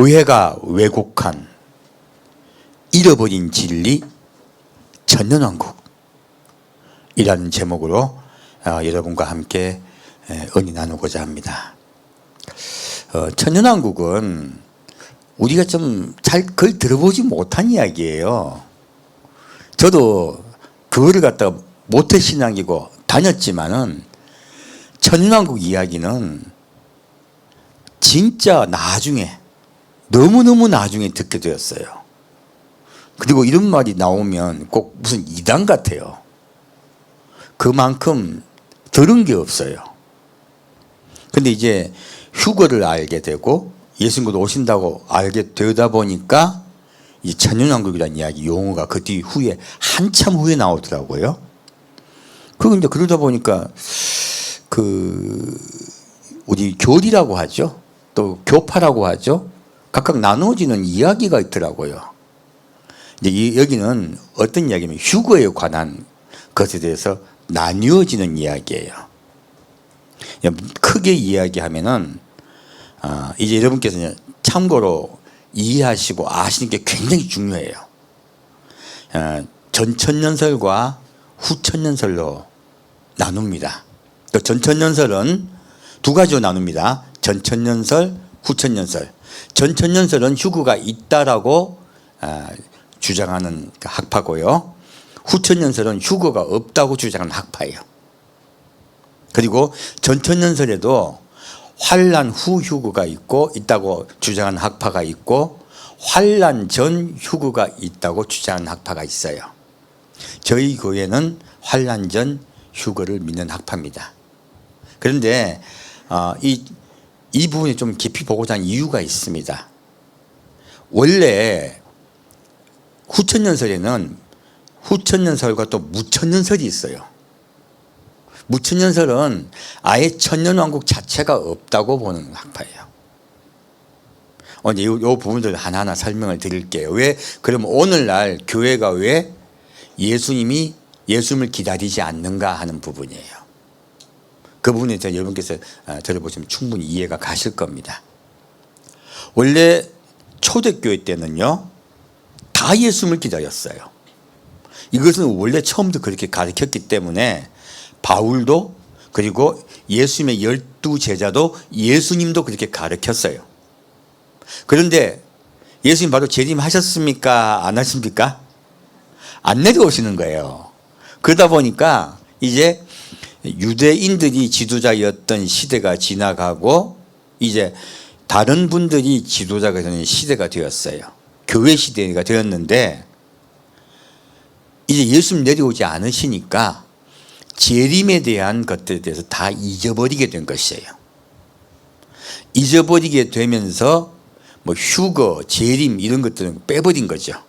교회가 왜곡한 잃어버린 진리 천년왕국이라는 제목으로 여러분과 함께 은혜 나누고자 합니다. 천년왕국은 우리가 좀 잘 그걸 들어보지 못한 이야기예요. 저도 그거를 갖다가 모태신앙이고 다녔지만은 천년왕국 이야기는 진짜 나중에 너무너무 나중에 듣게 되었어요. 그리고 이런 말이 나오면 꼭 무슨 이단 같아요. 그만큼 들은 게 없어요. 근데 이제 휴거를 알게 되고 예수님도 오신다고 알게 되다 보니까 이 천년왕국이라는 이야기 용어가 그 뒤 후에 한참 후에 나오더라고요. 그런데 그러다 보니까 우리 교리라고 하죠. 또 교파라고 하죠. 각각 나누어지는 이야기가 있더라고요. 이제 여기는 어떤 이야기냐면 휴거에 관한 것에 대해서 나뉘어지는 이야기예요. 크게 이야기하면은 이제 여러분께서 참고로 이해하시고 아시는 게 굉장히 중요해요. 전천년설과 후천년설로 나눕니다. 또 전천년설은 두 가지로 나눕니다. 전천년설, 후천년설. 전천년설은 휴거가 있다라고 주장하는 학파고요. 후천년설은 휴거가 없다고 주장하는 학파예요. 그리고 전천년설에도 환란 후 휴거가 있다고 주장하는 학파가 있고 환란 전 휴거가 있다고 주장하는 학파가 있어요. 저희 교회는 환란 전 휴거를 믿는 학파입니다. 그런데 이 부분에 좀 깊이 보고자 하는 이유가 있습니다. 원래 후천년설에는 후천년설과 또 무천년설이 있어요. 무천년설은 아예 천년왕국 자체가 없다고 보는 학파예요. 이제 이 부분들 하나하나 설명을 드릴게요. 왜 그럼 오늘날 교회가 왜 예수님을 기다리지 않는가 하는 부분이에요. 그 부분에 대해서 여러분께서 들어보시면 충분히 이해가 가실 겁니다. 원래 초대교회 때는요 다 예수님을 기다렸어요. 이것은 원래 처음부터 그렇게 가르쳤기 때문에 바울도 그리고 예수님의 12제자도 예수님도 그렇게 가르쳤어요. 그런데 예수님 바로 재림하셨습니까? 안 하십니까? 안 내려오시는 거예요. 그러다 보니까 이제 유대인들이 지도자였던 시대가 지나가고 이제 다른 분들이 지도자가 되는 시대가 되었어요. 교회 시대가 되었는데 이제 예수님 내려오지 않으시니까 재림에 대한 것들에 대해서 다 잊어버리게 된 것이에요. 잊어버리게 되면서 뭐 휴거, 재림 이런 것들은 빼버린 거죠.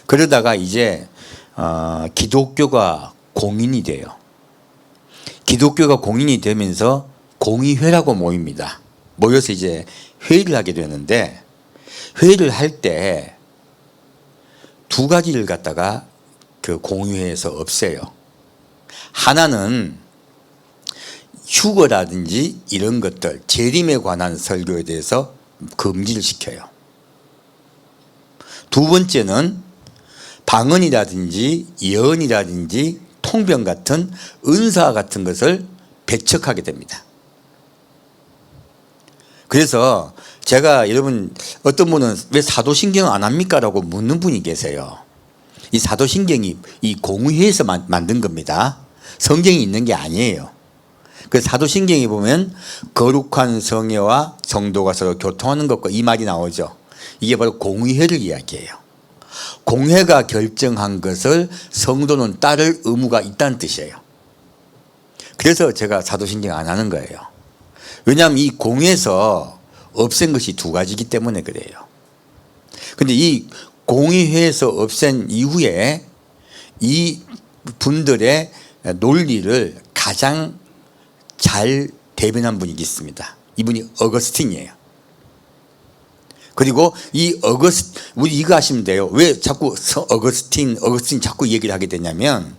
그러다가 이제 기독교가 공인이 돼요. 기독교가 공인이 되면서 공의회라고 모입니다. 모여서 이제 회의를 하게 되는데 회의를 할 때 두 가지를 갖다가 그 공의회에서 없애요. 하나는 휴거라든지 이런 것들 재림에 관한 설교에 대해서 금지를 시켜요. 두 번째는 방언이라든지 예언이라든지 통변 같은 은사 같은 것을 배척하게 됩니다. 그래서 제가 여러분 어떤 분은 왜 사도신경 안 합니까? 라고 묻는 분이 계세요. 이 사도신경이 이 공의회에서 만든 겁니다. 성경이 있는 게 아니에요. 그 사도신경에 보면 거룩한 성회와 성도가 서로 교통하는 것과 이 말이 나오죠. 이게 바로 공의회를 이야기해요. 공회가 결정한 것을 성도는 따를 의무가 있다는 뜻이에요. 그래서 제가 사도신경 안 하는 거예요. 왜냐하면 이 공회에서 없앤 것이 두 가지이기 때문에 그래요. 근데 이 공의회에서 없앤 이후에 이 분들의 논리를 가장 잘 대변한 분이 있습니다. 이분이 어거스틴이에요. 그리고 우리 이거 하시면 돼요. 왜 자꾸 어거스틴 자꾸 얘기를 하게 되냐면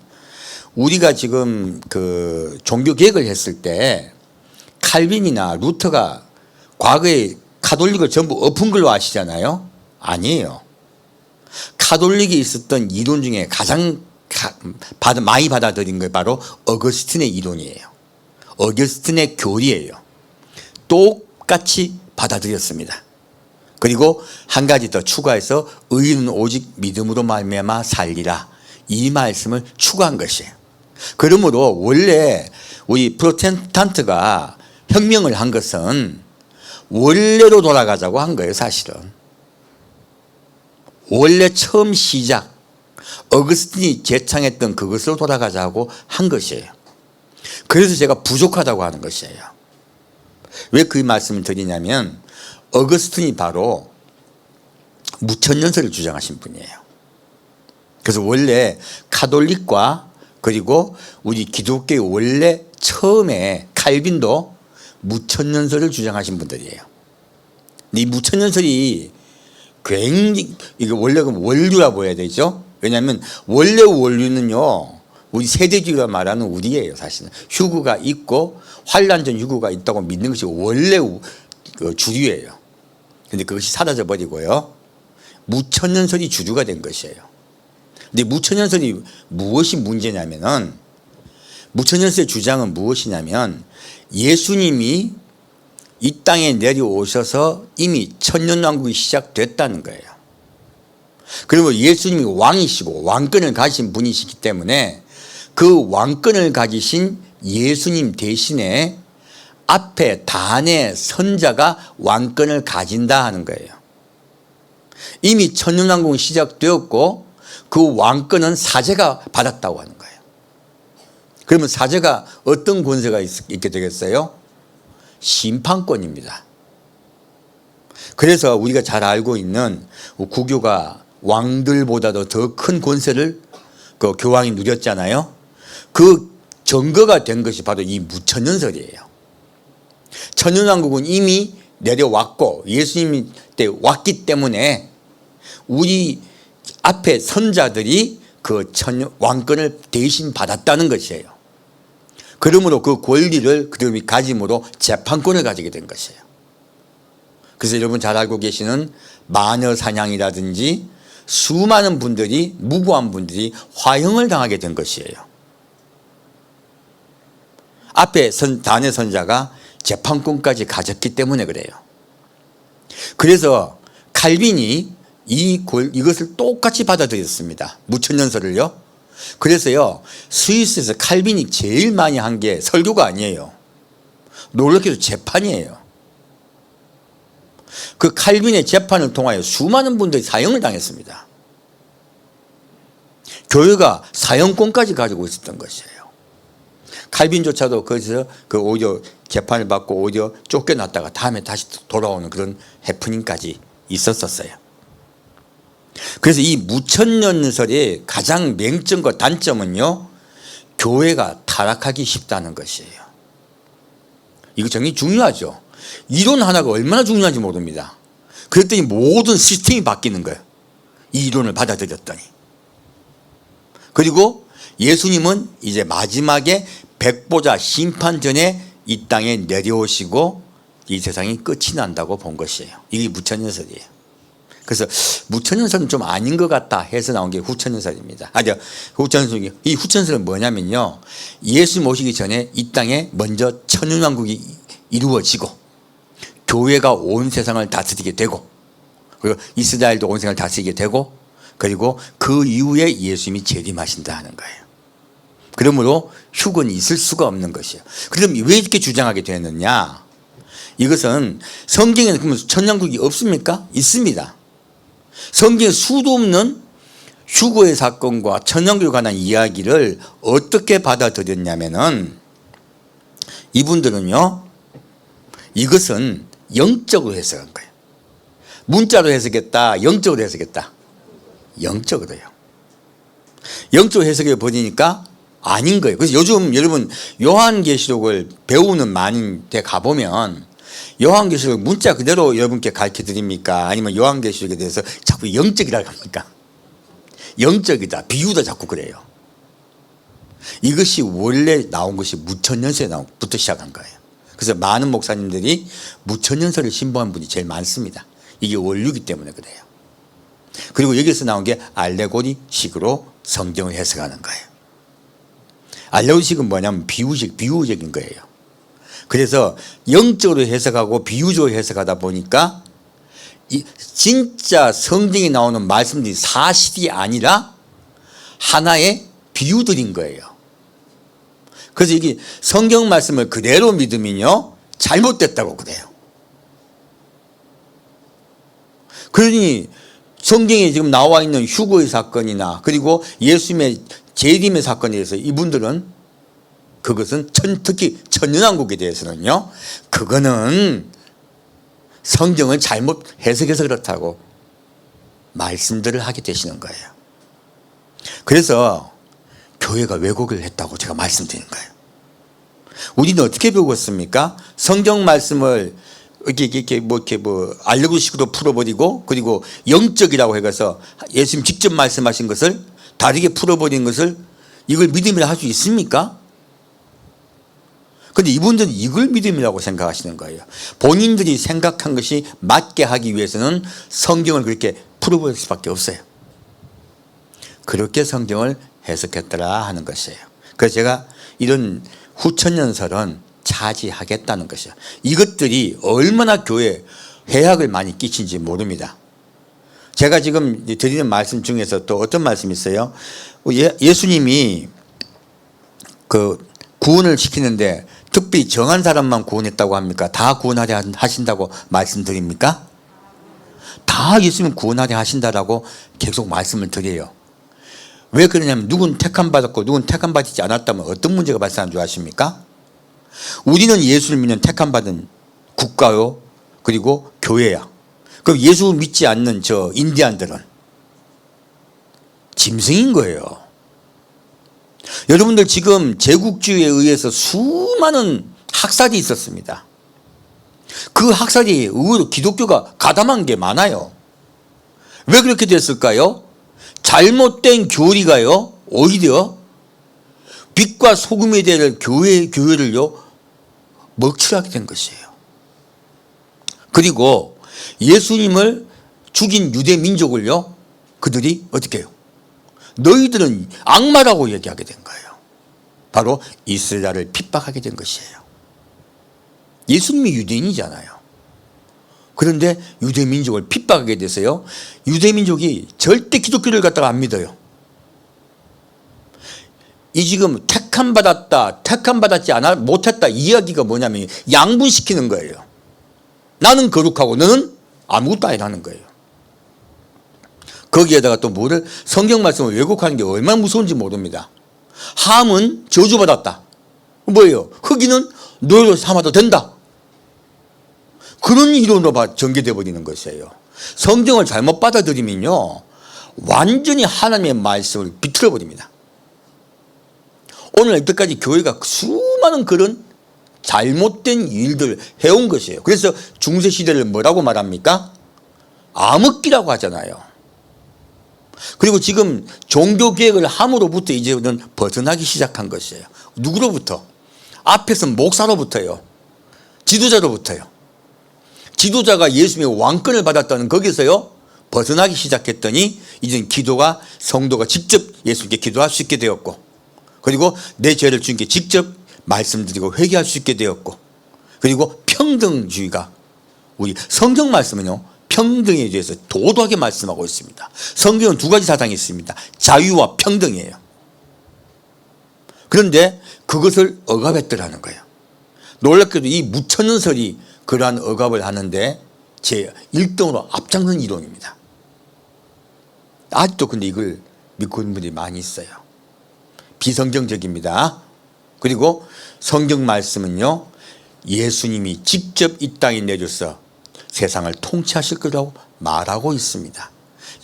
우리가 지금 그 종교 개혁을 했을 때 칼빈이나 루터가 과거에 가톨릭을 전부 엎은 걸로 아시잖아요. 아니에요. 가톨릭이 있었던 이론 중에 가장 많이 받아들인 게 바로 어거스틴의 이론이에요. 어거스틴의 교리예요. 똑같이 받아들였습니다. 그리고 한 가지 더 추가해서 의인은 오직 믿음으로 말미암아 살리라, 이 말씀을 추가한 것이에요. 그러므로 원래 우리 프로테스탄트가 혁명을 한 것은 원래로 돌아가자고 한 거예요. 사실은 원래 처음 시작 어거스틴이 제창했던 그것으로 돌아가자고 한 것이에요. 그래서 제가 부족하다고 하는 것이에요. 왜 그 말씀을 드리냐면 어거스틴이 바로 무천년설을 주장하신 분이에요. 그래서 원래 가톨릭과 그리고 우리 기독교의 원래 처음에 칼빈도 무천년설을 주장하신 분들이에요. 근데 이 무천년설이 굉장히, 이거 원래 그럼 원류라고 해야 되죠. 왜냐하면 원래 원류는요, 우리 세대주의가 말하는 우리예요. 사실은 휴거가 있고 환란전 휴거가 있다고 믿는 것이 원래 주류예요. 근데 그것이 사라져 버리고요, 무천년설이 주류가 된 것이에요. 근데 무천년설이 무엇이 문제냐면은, 무천년설의 주장은 무엇이냐면 예수님이 이 땅에 내려오셔서 이미 천년왕국이 시작됐다는 거예요. 그리고 예수님이 왕이시고 왕권을 가진 분이시기 때문에 그 왕권을 가지신 예수님 대신에 앞에 단의 선자가 왕권을 가진다 하는 거예요. 이미 천년왕국은 시작되었고 그 왕권은 사제가 받았다고 하는 거예요. 그러면 사제가 어떤 권세가 있게 되겠어요? 심판권입니다. 그래서 우리가 잘 알고 있는 구교가 왕들보다도 더 큰 권세를 그 교황이 누렸잖아요. 그 증거가 된 것이 바로 이 무천년설이에요. 천년왕국은 이미 내려왔고 예수님 때 왔기 때문에 우리 앞에 선자들이 그 왕권을 대신 받았다는 것이에요. 그러므로 그 권리를 그들이 가짐으로 재판권을 가지게 된 것이에요. 그래서 여러분 잘 알고 계시는 마녀 사냥이라든지 수많은 분들이, 무고한 분들이 화형을 당하게 된 것이에요. 앞에 단의 선자가 재판권까지 가졌기 때문에 그래요. 그래서 칼빈이 이것을 똑같이 받아들였습니다. 무천년설을요. 그래서요, 스위스에서 칼빈이 제일 많이 한 게 설교가 아니에요. 놀랍게도 재판이에요. 그 칼빈의 재판을 통하여 수많은 분들이 사형을 당했습니다. 교회가 사형권까지 가지고 있었던 것이에요. 칼빈조차도 거기서 오히려 재판을 받고 오히려 쫓겨났다가 다음에 다시 돌아오는 그런 해프닝까지 있었어요. 그래서 이 무천년설의 가장 맹점과 단점은요, 교회가 타락하기 쉽다는 것이에요. 이거 정말 중요하죠. 이론 하나가 얼마나 중요한지 모릅니다. 그랬더니 모든 시스템이 바뀌는 거예요. 이 이론을 받아들였더니. 그리고 예수님은 이제 마지막에 백보자 심판 전에 이 땅에 내려오시고 이 세상이 끝이 난다고 본 것이에요. 이게 무천년설이에요. 그래서 무천년설은 좀 아닌 것 같다 해서 나온 게 후천년설입니다. 이 후천년설은 뭐냐면요, 예수님 오시기 전에 이 땅에 먼저 천년왕국이 이루어지고 교회가 온 세상을 다스리게 되고 그리고 이스라엘도 온 세상을 다스리게 되고 그리고 그 이후에 예수님이 재림하신다 하는 거예요. 그러므로 휴건이 있을 수가 없는 것이에요. 그럼 왜 이렇게 주장하게 되느냐? 이것은 성경에는 그러면 천년왕국이 없습니까? 있습니다. 성경에 수도 없는 휴거의 사건과 천년왕국에 관한 이야기를 어떻게 받아들였냐면은, 이분들은요, 이것은 영적으로 해석한 거예요. 문자로 해석했다, 영적으로 해석했다. 영적으로요. 영적으로 해석해 보니까 아닌 거예요. 그래서 요즘 여러분 요한계시록을 배우는 많은 데 가보면 요한계시록 문자 그대로 여러분께 가르쳐 드립니까? 아니면 요한계시록에 대해서 자꾸 영적이라고 합니까? 영적이다, 비유다 자꾸 그래요. 이것이 원래 나온 것이 무천년세부터 시작한 거예요. 그래서 많은 목사님들이 무천년설을 신봉한 분이 제일 많습니다. 이게 원류기 때문에 그래요. 그리고 여기서 나온 게 알레고리식으로 성경을 해석하는 거예요. 알레고리식은 뭐냐면 비유적인 거예요. 그래서 영적으로 해석하고 비유적으로 해석하다 보니까 진짜 성경에 나오는 말씀들이 사실이 아니라 하나의 비유들인 거예요. 그래서 이게 성경 말씀을 그대로 믿으면요 잘못됐다고 그래요. 그러니 성경에 지금 나와 있는 휴거의 사건이나 그리고 예수님의 재림의 사건에 대해서 이분들은 그것은 특히 천년왕국에 대해서는요 그거는 성경을 잘못 해석해서 그렇다고 말씀들을 하게 되시는 거예요. 그래서 교회가 왜곡을 했다고 제가 말씀드린 거예요. 우리는 어떻게 배웠습니까? 성경 말씀을 이렇게 알레고리식으로 풀어버리고 그리고 영적이라고 해서 예수님 직접 말씀하신 것을 다르게 풀어버린 것을 이걸 믿음이라 할 수 있습니까? 그런데 이분들은 이걸 믿음이라고 생각하시는 거예요. 본인들이 생각한 것이 맞게 하기 위해서는 성경을 그렇게 풀어버릴 수밖에 없어요. 그렇게 성경을 해석했더라 하는 것이에요. 그래서 제가 이런 후천년설은 차지하겠다는 것이에요. 이것들이 얼마나 교회에 해악을 많이 끼친지 모릅니다. 제가 지금 드리는 말씀 중에서 또 어떤 말씀이 있어요? 예수님이 그 구원을 시키는데 특별히 정한 사람만 구원했다고 합니까? 다 구원하려 하신다고 말씀드립니까? 다 예수님 구원하려 하신다라고 계속 말씀을 드려요. 왜 그러냐면 누군 택함 받았고 누군 택함 받지 않았다면 어떤 문제가 발생한 줄 아십니까? 우리는 예수를 믿는 택함 받은 국가요 그리고 교회야. 그럼 예수 믿지 않는 저 인디안들은 짐승인 거예요. 여러분들 지금 제국주의에 의해서 수많은 학살이 있었습니다. 그 학살이 의외로 기독교가 가담한 게 많아요. 왜 그렇게 됐을까요? 잘못된 교리가요 오히려 빛과 소금에 대한 교회를요 먹칠하게 된 것이에요. 그리고 예수님을 죽인 유대 민족을요 그들이 어떻게 해요? 너희들은 악마라고 얘기하게 된 거예요. 바로 이스라엘을 핍박하게 된 것이에요. 예수님이 유대인이잖아요. 그런데 유대 민족을 핍박하게 돼서요 유대 민족이 절대 기독교를 갖다가 안 믿어요. 이 지금 택함 받았다 택함 받았지 않아 못했다 이야기가 뭐냐면 양분시키는 거예요. 나는 거룩하고 너는 아무것도 아니라는 거예요. 거기에다가 또 뭐를 성경 말씀을 왜곡하는 게 얼마나 무서운지 모릅니다. 함은 저주받았다. 뭐예요? 흑인은 노예로 삼아도 된다. 그런 이론으로 전개되어 버리는 것이에요. 성경을 잘못 받아들이면요 완전히 하나님의 말씀을 비틀어 버립니다. 오늘 이때까지 교회가 수많은 그런 잘못된 일들을 해온 것이에요. 그래서 중세시대를 뭐라고 말합니까? 암흑기라고 하잖아요. 그리고 지금 종교개혁을 함으로부터 이제는 벗어나기 시작한 것이에요. 누구로부터? 앞에서 목사로부터요. 지도자로부터요. 지도자가 예수님의 왕권을 받았다는 거기서요 벗어나기 시작했더니 이제는 기도가 성도가 직접 예수님께 기도할 수 있게 되었고 그리고 내 죄를 주님께 직접 말씀드리고 회개할 수 있게 되었고 그리고 평등주의가 우리 성경 말씀은요 평등에 대해서 도도하게 말씀하고 있습니다. 성경은 두 가지 사상이 있습니다. 자유와 평등이에요. 그런데 그것을 억압했더라는 거예요. 놀랍게도 이 무천년설이 그러한 억압을 하는데 제 1등으로 앞장선 이론입니다. 아직도 근데 이걸 믿고 있는 분들이 많이 있어요. 비성경적입니다. 그리고 성경 말씀은요 예수님이 직접 이 땅에 내려서 세상을 통치하실 거라고 말하고 있습니다.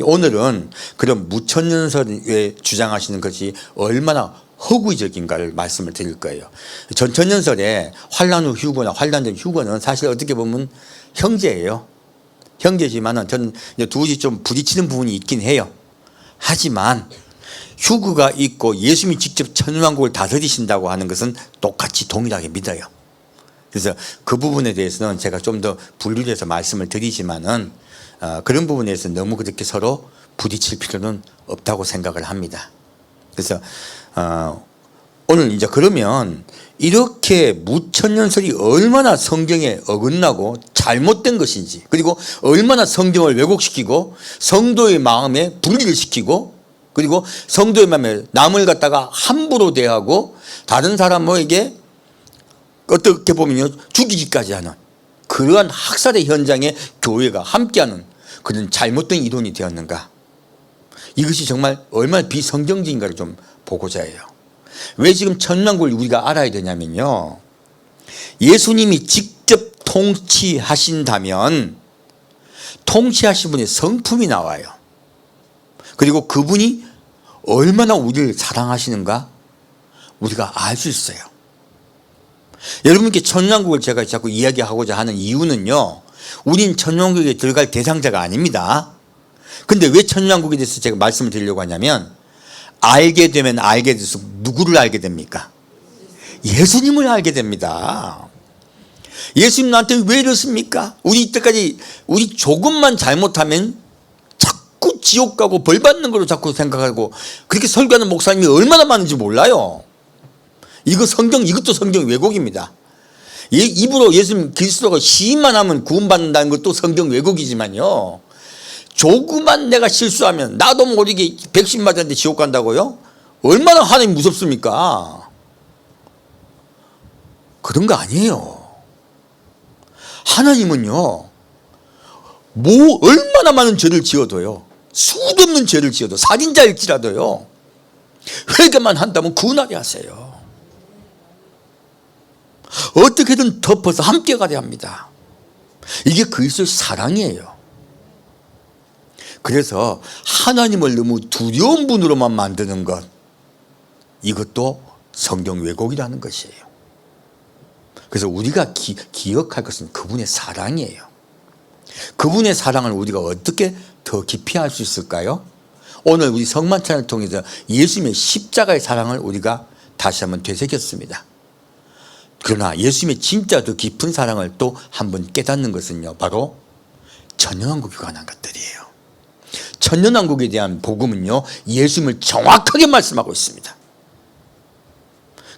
오늘은 그런 무천년설에 주장하시는 것이 얼마나 허구적인가를 말씀을 드릴 거예요. 전천년설에 환란 후 휴거나 환란 전 휴거는 사실 어떻게 보면 형제예요. 형제지만은 저는 둘이 좀 부딪히는 부분이 있긴 해요. 하지만 휴거가 있고 예수님이 직접 천년왕국을 다스리신다고 하는 것은 똑같이 동일하게 믿어요. 그래서 그 부분에 대해서는 제가 좀 더 분류를 해서 말씀을 드리지만은 그런 부분에서 너무 그렇게 서로 부딪힐 필요는 없다고 생각을 합니다. 그래서 오늘 이제 그러면 이렇게 무천년설이 얼마나 성경에 어긋나고 잘못된 것인지, 그리고 얼마나 성경을 왜곡시키고 성도의 마음에 분리를 시키고, 그리고 성도의 마음에 남을 갖다가 함부로 대하고 다른 사람에게 어떻게 보면 죽이기까지 하는 그러한 학살의 현장에 교회가 함께하는 그런 잘못된 이론이 되었는가. 이것이 정말 얼마나 비성경적인가를 좀 보고자 해요. 왜 지금 천년왕국을 우리가 알아야 되냐면요, 예수님이 직접 통치하신다면 통치하신 분의 성품이 나와요. 그리고 그분이 얼마나 우리를 사랑하시는가 우리가 알 수 있어요. 여러분께 천년왕국을 제가 자꾸 이야기하고자 하는 이유는요, 우린 천년왕국에 들어갈 대상자가 아닙니다. 근데 왜 천년왕국에 대해서 제가 말씀을 드리려고 하냐면, 알게 되면 알게 돼서 누구를 알게 됩니까? 예수님을 알게 됩니다. 예수님 나한테 왜 이렇습니까? 우리 이때까지 우리 조금만 잘못하면 자꾸 지옥 가고 벌 받는 걸로 자꾸 생각하고 그렇게 설교하는 목사님이 얼마나 많은지 몰라요. 이것도 성경 왜곡입니다. 입으로 예수님 그리스도가 시인만 하면 구원받는다는 것도 성경 왜곡이지만요, 조그만 내가 실수하면 나도 모르게 백신 맞았는데 지옥 간다고요? 얼마나 하나님 무섭습니까? 그런 거 아니에요. 하나님은요, 얼마나 많은 죄를 지어도요, 수도 없는 죄를 지어도, 살인자일지라도요, 회개만 한다면 구원하게 하세요. 어떻게든 덮어서 함께 가야 합니다. 이게 그리스도의 사랑이에요. 그래서 하나님을 너무 두려운 분으로만 만드는 것, 이것도 성경 왜곡이라는 것이에요. 그래서 우리가 기억할 것은 그분의 사랑이에요. 그분의 사랑을 우리가 어떻게 더 깊이 알 수 있을까요? 오늘 우리 성만찬을 통해서 예수님의 십자가의 사랑을 우리가 다시 한번 되새겼습니다. 그러나 예수님의 진짜 더 깊은 사랑을 또 한번 깨닫는 것은요, 바로 천년왕국에 관한 것들이에요. 천년왕국에 대한 복음은요, 예수님을 정확하게 말씀하고 있습니다.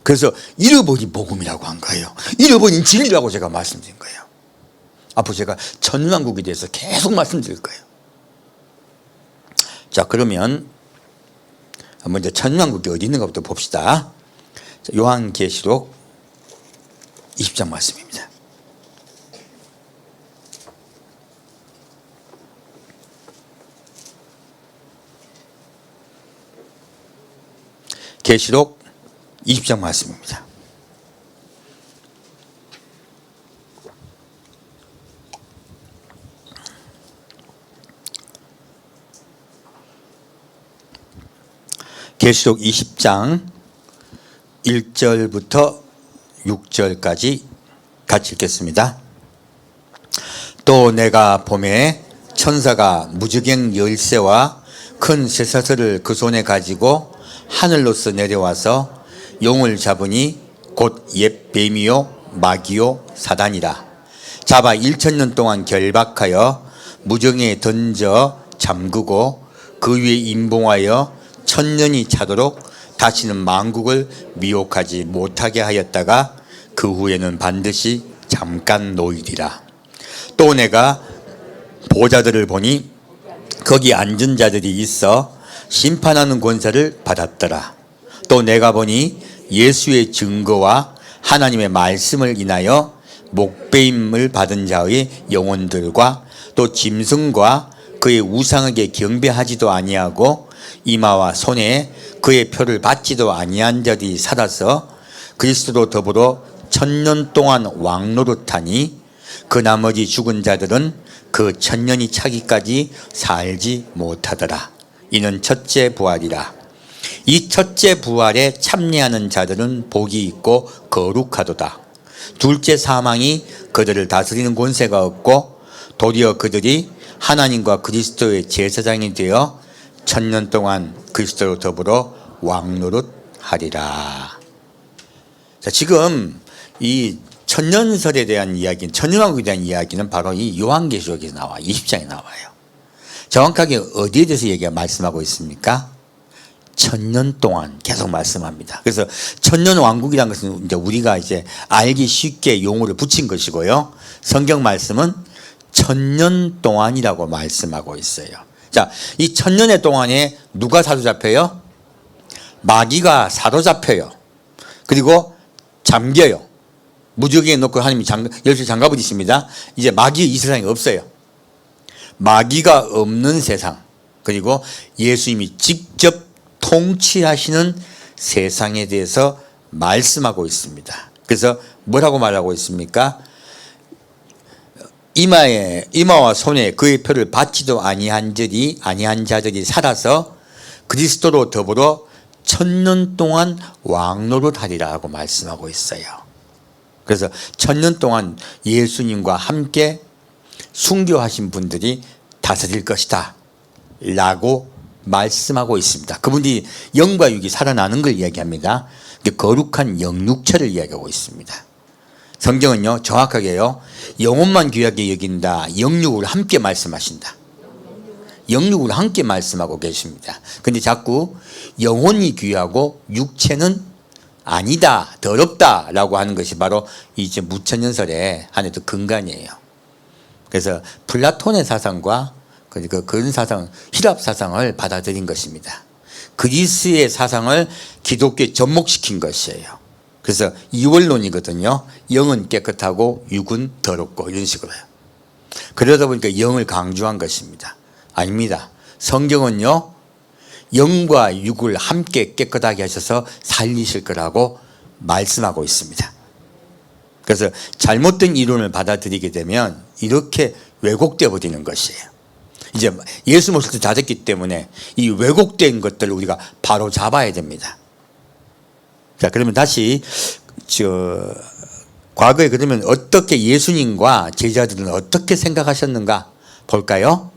그래서 잃어버린 복음이라고 한 거예요. 잃어버린 진리라고 제가 말씀드린 거예요. 앞으로 제가 천년왕국에 대해서 계속 말씀드릴 거예요. 자, 그러면 먼저 천년왕국이 어디 있는가부터 봅시다. 요한계시록 20장 말씀입니다. 계시록 20장 말씀입니다. 계시록 20장 1절부터 6절까지 같이 읽겠습니다. 또 내가 보매 천사가 무저갱 열쇠와 큰 쇠사슬을 그 손에 가지고 하늘로서 내려와서 용을 잡으니 곧 옛 뱀이요 마귀요 사단이라. 잡아 1000년 동안 결박하여 무정에 던져 잠그고 그 위에 임봉하여 1000년이 차도록 다시는 만국을 미혹하지 못하게 하였다가 그 후에는 반드시 잠깐 놓이리라. 또 내가 보좌들을 보니 거기 앉은 자들이 있어 심판하는 권세를 받았더라. 또 내가 보니 예수의 증거와 하나님의 말씀을 인하여 목배임을 받은 자의 영혼들과 또 짐승과 그의 우상에게 경배하지도 아니하고 이마와 손에 그의 표를 받지도 아니한 자들이 살아서 그리스도로 더불어 1000년 동안 왕노릇하니 그 나머지 죽은 자들은 그 1000년이 차기까지 살지 못하더라. 이는 첫째 부활이라. 이 첫째 부활에 참여하는 자들은 복이 있고 거룩하도다. 둘째 사망이 그들을 다스리는 권세가 없고 도리어 그들이 하나님과 그리스도의 제사장이 되어 1000년 동안 그리스도로 더불어 왕노릇하리라. 자, 지금 이 천년설에 대한 이야기는, 천년왕국에 대한 이야기는 바로 이 요한계시록에서 나와 20장에 나와요. 정확하게 어디에 대해서 말씀하고 있습니까? 천년 동안 계속 말씀합니다. 그래서 천년왕국이라는 것은 이제 우리가 이제 알기 쉽게 용어를 붙인 것이고요. 성경 말씀은 천년 동안이라고 말씀하고 있어요. 자, 이 천년의 동안에 누가 사로잡혀요? 마귀가 사로잡혀요. 그리고 잠겨요. 무지개에 놓고 하나님이 열쇠 장가버리십니다. 이제 마귀 이 세상에 없어요. 마귀가 없는 세상, 그리고 예수님이 직접 통치하시는 세상에 대해서 말씀하고 있습니다. 그래서 뭐라고 말하고 있습니까? 이마와 손에 그의 표를 받지도 아니한 자들이 살아서 그리스도로 더불어 천년 동안 왕노릇하리라 하고 말씀하고 있어요. 그래서 천년 동안 예수님과 함께 순교하신 분들이 다스릴 것이다 라고 말씀하고 있습니다. 그분들이 영과 육이 살아나는 걸 이야기합니다. 거룩한 영육체를 이야기하고 있습니다. 성경은요, 정확하게요, 영혼만 귀하게 여긴다, 영육을 함께 말씀하신다. 영육을 함께 말씀하고 계십니다. 근데 자꾸 영혼이 귀하고 육체는 아니다, 더럽다 라고 하는 것이 바로 이제 무천년설의 하나의 근간이에요. 그래서 플라톤의 사상과 그런 사상, 히랍 사상을 받아들인 것입니다. 그리스의 사상을 기독교에 접목시킨 것이에요. 그래서 이원론이거든요. 영은 깨끗하고 육은 더럽고 이런 식으로요. 그러다 보니까 영을 강조한 것입니다. 아닙니다. 성경은요, 영과 육을 함께 깨끗하게 하셔서 살리실 거라고 말씀하고 있습니다. 그래서 잘못된 이론을 받아들이게 되면 이렇게 왜곡되어 버리는 것이에요. 이제 예수 모실 때 다 됐기 때문에 이 왜곡된 것들을 우리가 바로 잡아야 됩니다. 자, 그러면 다시 과거에 그러면 어떻게 예수님과 제자들은 어떻게 생각하셨는가 볼까요?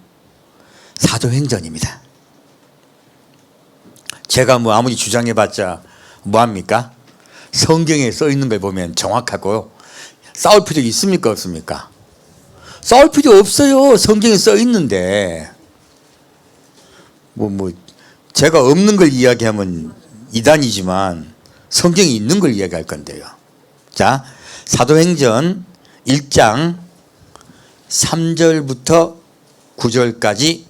사도행전입니다. 제가 아무리 주장해봤자 뭐합니까? 성경에 써 있는 걸 보면 정확하고 싸울 필요 있습니까, 없습니까? 싸울 필요 없어요. 성경에 써 있는데 제가 없는 걸 이야기하면 이단이지만 성경에 있는 걸 이야기할 건데요. 자, 사도행전 1장 3절부터 9절까지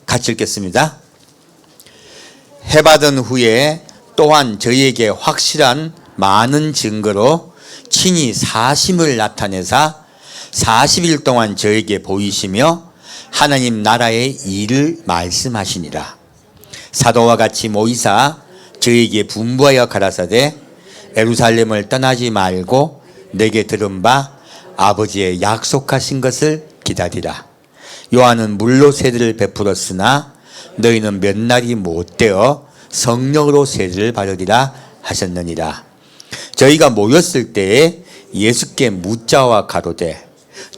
같이 읽겠습니다. 해받은 후에 또한 저희에게 확실한 많은 증거로 친히 사심을 나타내사 40일 동안 저에게 보이시며 하나님 나라의 일을 말씀하시니라. 사도와 같이 모이사 저에게 분부하여 가라사대 예루살렘을 떠나지 말고 내게 들은 바 아버지의 약속하신 것을 기다리라. 요한은 물로 세례를 베풀었으나 너희는 몇 날이 못되어 성령으로 세례를 받으리라 하셨느니라. 저희가 모였을 때에 예수께 묻자와 가로되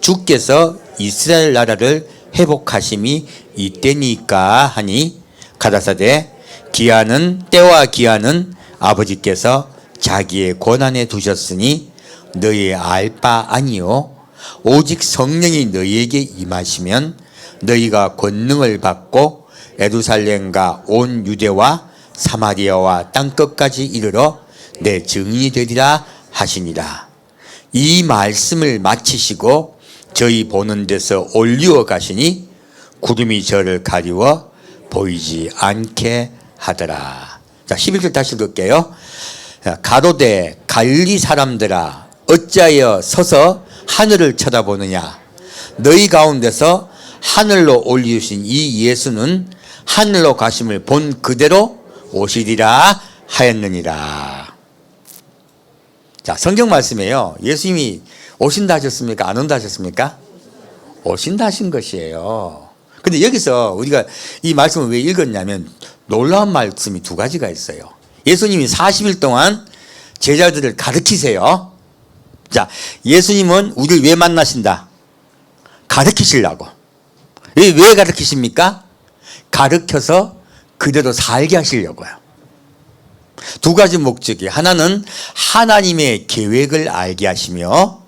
주께서 이스라엘 나라를 회복하심이 이때니까 하니 가라사대 때와 기한은 아버지께서 자기의 권한에 두셨으니 너희 알 바 아니요 오직 성령이 너희에게 임하시면 너희가 권능을 받고 예루살렘과 온 유대와 사마리아와 땅끝까지 이르러 내 증인이 되리라 하시니라. 이 말씀을 마치시고 저희 보는 데서 올리어 가시니 구름이 저를 가리워 보이지 않게 하더라. 자, 11절 다시 읽을게요. 가로되 갈릴리 사람들아 어찌하여 서서 하늘을 쳐다보느냐. 너희 가운데서 하늘로 올리신 이 예수는 하늘로 가심을 본 그대로 오시리라 하였느니라. 자, 성경 말씀이에요. 예수님이 오신다 하셨습니까? 안 온다 하셨습니까? 오신다 하신 것이에요. 근데 여기서 우리가 이 말씀을 왜 읽었냐면 놀라운 말씀이 두 가지가 있어요. 예수님이 40일 동안 제자들을 가르치세요. 자, 예수님은 우리를 왜 만나신다? 가르치시려고. 왜 가르치십니까? 가르쳐서 그대로 살게 하시려고요. 두 가지 목적이, 하나는 하나님의 계획을 알게 하시며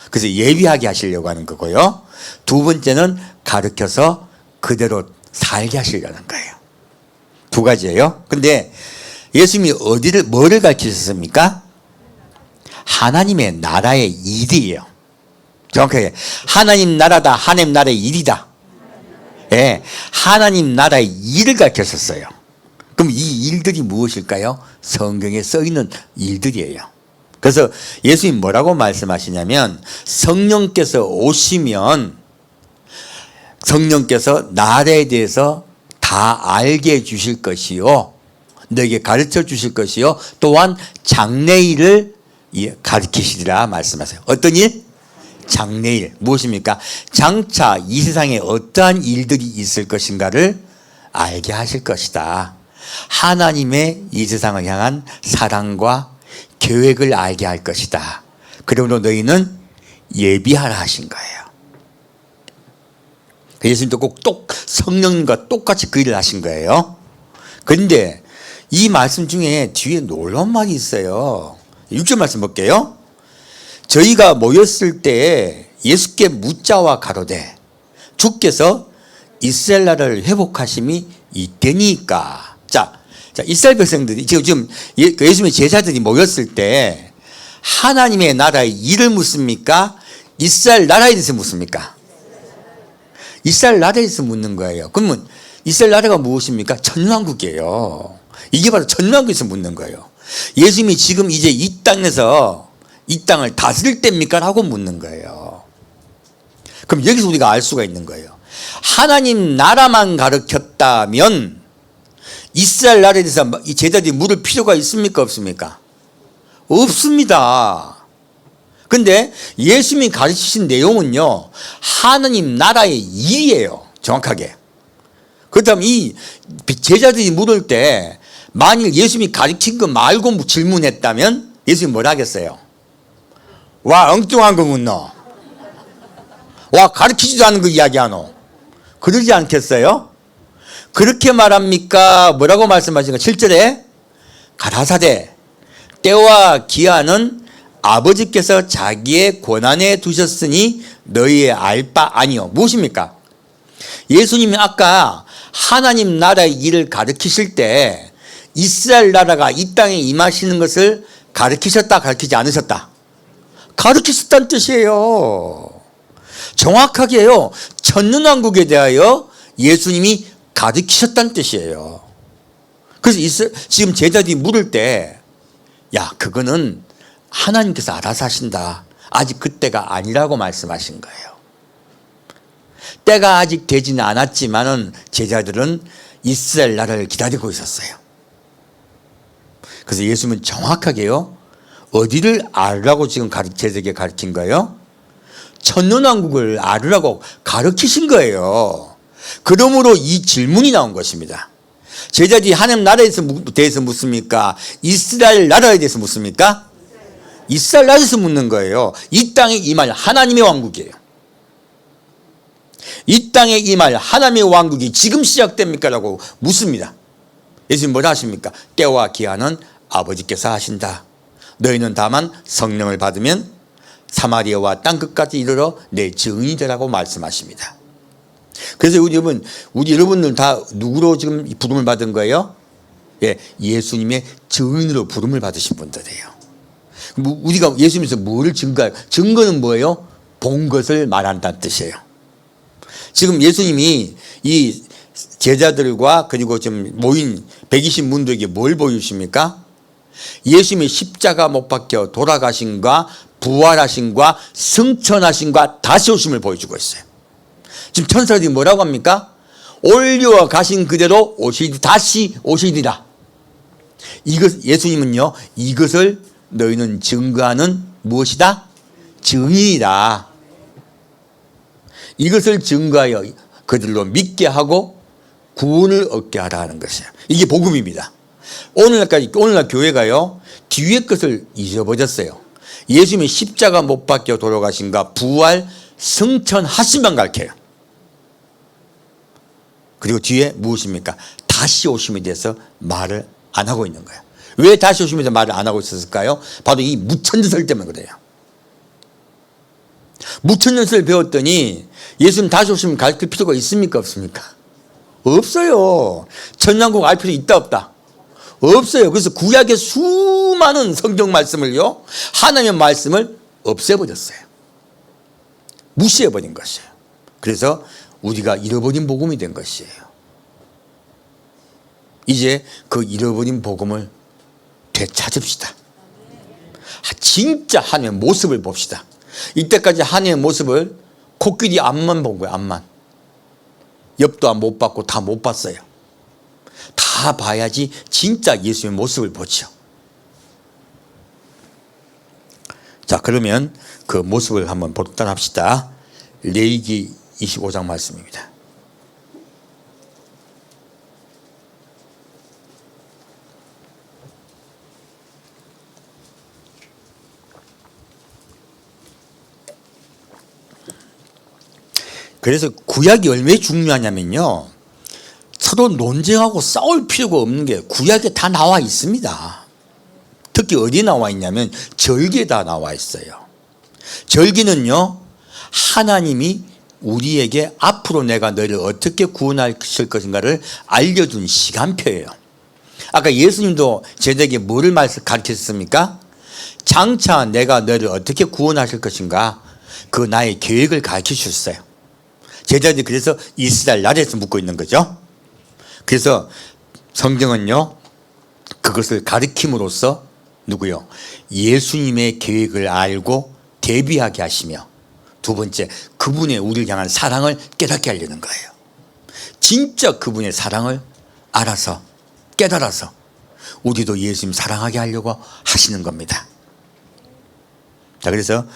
그래서 예비하게 하시려고 하는 거고요. 두 번째는 가르쳐서 그대로 살게 하시려는 거예요. 두 가지예요. 근데 예수님이 뭐를 가르치셨습니까? 하나님의 나라의 일이에요. 정확하게 하나님 나라다, 하나님 나라의 일이다. 예, 하나님 나라의 일을 가르쳤었어요. 그럼 이 일들이 무엇일까요? 성경에 써 있는 일들이에요. 그래서 예수님 뭐라고 말씀하시냐면 성령께서 오시면 성령께서 나라에 대해서 다 알게 해 주실 것이요, 너에게 가르쳐 주실 것이요, 또한 장래일을 가르치시리라 말씀하세요. 어떤 일? 장래일. 무엇입니까? 장차 이 세상에 어떠한 일들이 있을 것인가를 알게 하실 것이다. 하나님의 이 세상을 향한 사랑과 계획을 알게 할 것이다. 그러므로 너희는 예비하라 하신 거예요. 예수님도 꼭 성령님과 똑같이 그 일을 하신 거예요. 그런데 이 말씀 중에 뒤에 놀라운 말이 있어요. 6절 말씀 볼게요. 저희가 모였을 때 예수께 묻자와 가로되 주께서 이스라엘 나라를 회복하심이 이때니까. 자, 이스라엘 백성들이 지금 예수님의 제자들이 모였을 때 하나님의 나라의 일을 묻습니까? 이스라엘 나라에 대해서 묻습니까? 이스라엘 나라에 대해서 묻는 거예요. 그러면 이스라엘 나라가 무엇입니까? 천년왕국이에요. 이게 바로 천년왕국에서 묻는 거예요. 예수님이 지금 이제 이 땅에서 이 땅을 다스릴 때입니까? 라고 묻는 거예요. 그럼 여기서 우리가 알 수가 있는 거예요. 하나님 나라만 가르쳤다면 이스라엘 나라에 대해서 이 제자들이 물을 필요가 있습니까? 없습니까? 없습니다. 근데 예수님이 가르치신 내용은요, 하나님 나라의 일이에요. 정확하게. 그렇다면 이 제자들이 물을 때 만일 예수님이 가르친 거 말고 질문했다면 예수님이 뭐라 하겠어요? 와, 엉뚱한 거 묻노? 와, 가르치지도 않은 거 이야기하노? 그러지 않겠어요? 그렇게 말합니까? 뭐라고 말씀하신 거? 7절에 가라사대 때와 기한은 아버지께서 자기의 권한에 두셨으니 너희의 알 바 아니요. 무엇입니까? 예수님이 아까 하나님 나라의 일을 가르치실 때 이스라엘 나라가 이 땅에 임하시는 것을 가르치셨다, 가르치지 않으셨다? 가르치셨다는 뜻이에요. 정확하게요, 천년왕국에 대하여 예수님이 가르치셨다는 뜻이에요. 그래서 지금 제자들이 물을 때, 야, 그거는 하나님께서 알아서 하신다. 아직 그때가 아니라고 말씀하신 거예요. 때가 아직 되지는 않았지만은 제자들은 이스라엘 나라를 기다리고 있었어요. 그래서 예수님은 정확하게요, 어디를 알으라고 지금 제자에게 가르친 거예요? 천년왕국을 알으라고 가르치신 거예요. 그러므로 이 질문이 나온 것입니다. 제자들이 하나님 나라에 대해서 묻습니까? 이스라엘 나라에 대해서 묻습니까? 이스라엘 나라에서 묻는 거예요. 이 땅에 임할 하나님의 왕국이에요. 이 땅에 임할 하나님의 왕국이 지금 시작됩니까? 라고 묻습니다. 예수님 뭐라 하십니까? 때와 기한은 아버지께서 하신다. 너희는 다만 성령을 받으면 사마리아와 땅끝까지 이르러 내 증인이 되라고 말씀하십니다. 그래서 우리 여러분들 다 누구로 지금 부름을 받은 거예요? 예, 예수님의 증인으로 부름을 받으신 분들이에요. 우리가 예수님에서 뭐를 증거해요? 증거는 뭐예요? 본 것을 말한다는 뜻이에요. 지금 예수님이 이 제자들과 그리고 지금 모인 120문들에게 뭘 보여주십니까? 예수님이 십자가 못 박혀 돌아가신과 부활하신과 승천하신과 다시 오심을 보여주고 있어요. 지금 천사들이 뭐라고 합니까? 올려 가신 그대로 다시 오시리라. 예수님은요, 이것을 너희는 증거하는 무엇이다? 증인이다. 이것을 증거하여 그들로 믿게 하고 구원을 얻게 하라 하는 것이에요. 이게 복음입니다. 오늘날 교회가요, 뒤에 것을 잊어버렸어요. 예수님이 십자가 못 박혀 돌아가신가 부활 승천하심만 가르쳐요. 그리고 뒤에 무엇입니까? 다시 오심에 대해서 말을 안 하고 있는 거예요. 왜 다시 오심에 대해서 말을 안 하고 있었을까요? 바로 이 무천지설 때문에 그래요. 무천년설을 배웠더니 예수님 다시 오시면 가르칠 필요가 있습니까? 없습니까? 없어요. 천년국 알 필요 있다 없다? 없어요. 그래서 구약의 수많은 성경 말씀을요, 하나님의 말씀을 없애버렸어요. 무시해버린 것이에요. 그래서 우리가 잃어버린 복음이 된 것이에요. 이제 그 잃어버린 복음을 되찾읍시다. 진짜 하나님의 모습을 봅시다. 이때까지 하나님의 모습을 코끼리 앞만 본 거예요. 앞만. 옆도 못 봤고 다 못 봤어요. 다 봐야지 진짜 예수의 모습을 보죠. 자, 그러면 그 모습을 한번 보도록 합시다. 레위기 25장 말씀입니다. 그래서 구약이 얼마나 중요하냐면요, 서로 논쟁하고 싸울 필요가 없는 게 구약에 다 나와 있습니다. 특히 어디 나와 있냐면 절기에 다 나와 있어요. 절기는요, 하나님이 우리에게 앞으로 내가 너를 어떻게 구원하실 것인가를 알려준 시간표예요. 아까 예수님도 제자에게 뭐를 가르쳤습니까? 장차 내가 너를 어떻게 구원하실 것인가, 그 나의 계획을 가르쳐 주셨어요. 제자들이 그래서 이스라엘 나라에서 묵고 있는 거죠. 그래서 성경은요, 그것을 가르침으로써 누구요? 예수님의 계획을 알고 대비하게 하시며, 두 번째, 그분의 우리를 향한 사랑을 깨닫게 하려는 거예요. 진짜 그분의 사랑을 알아서 깨달아서 우리도 예수님 사랑하게 하려고 하시는 겁니다. 자, 그래서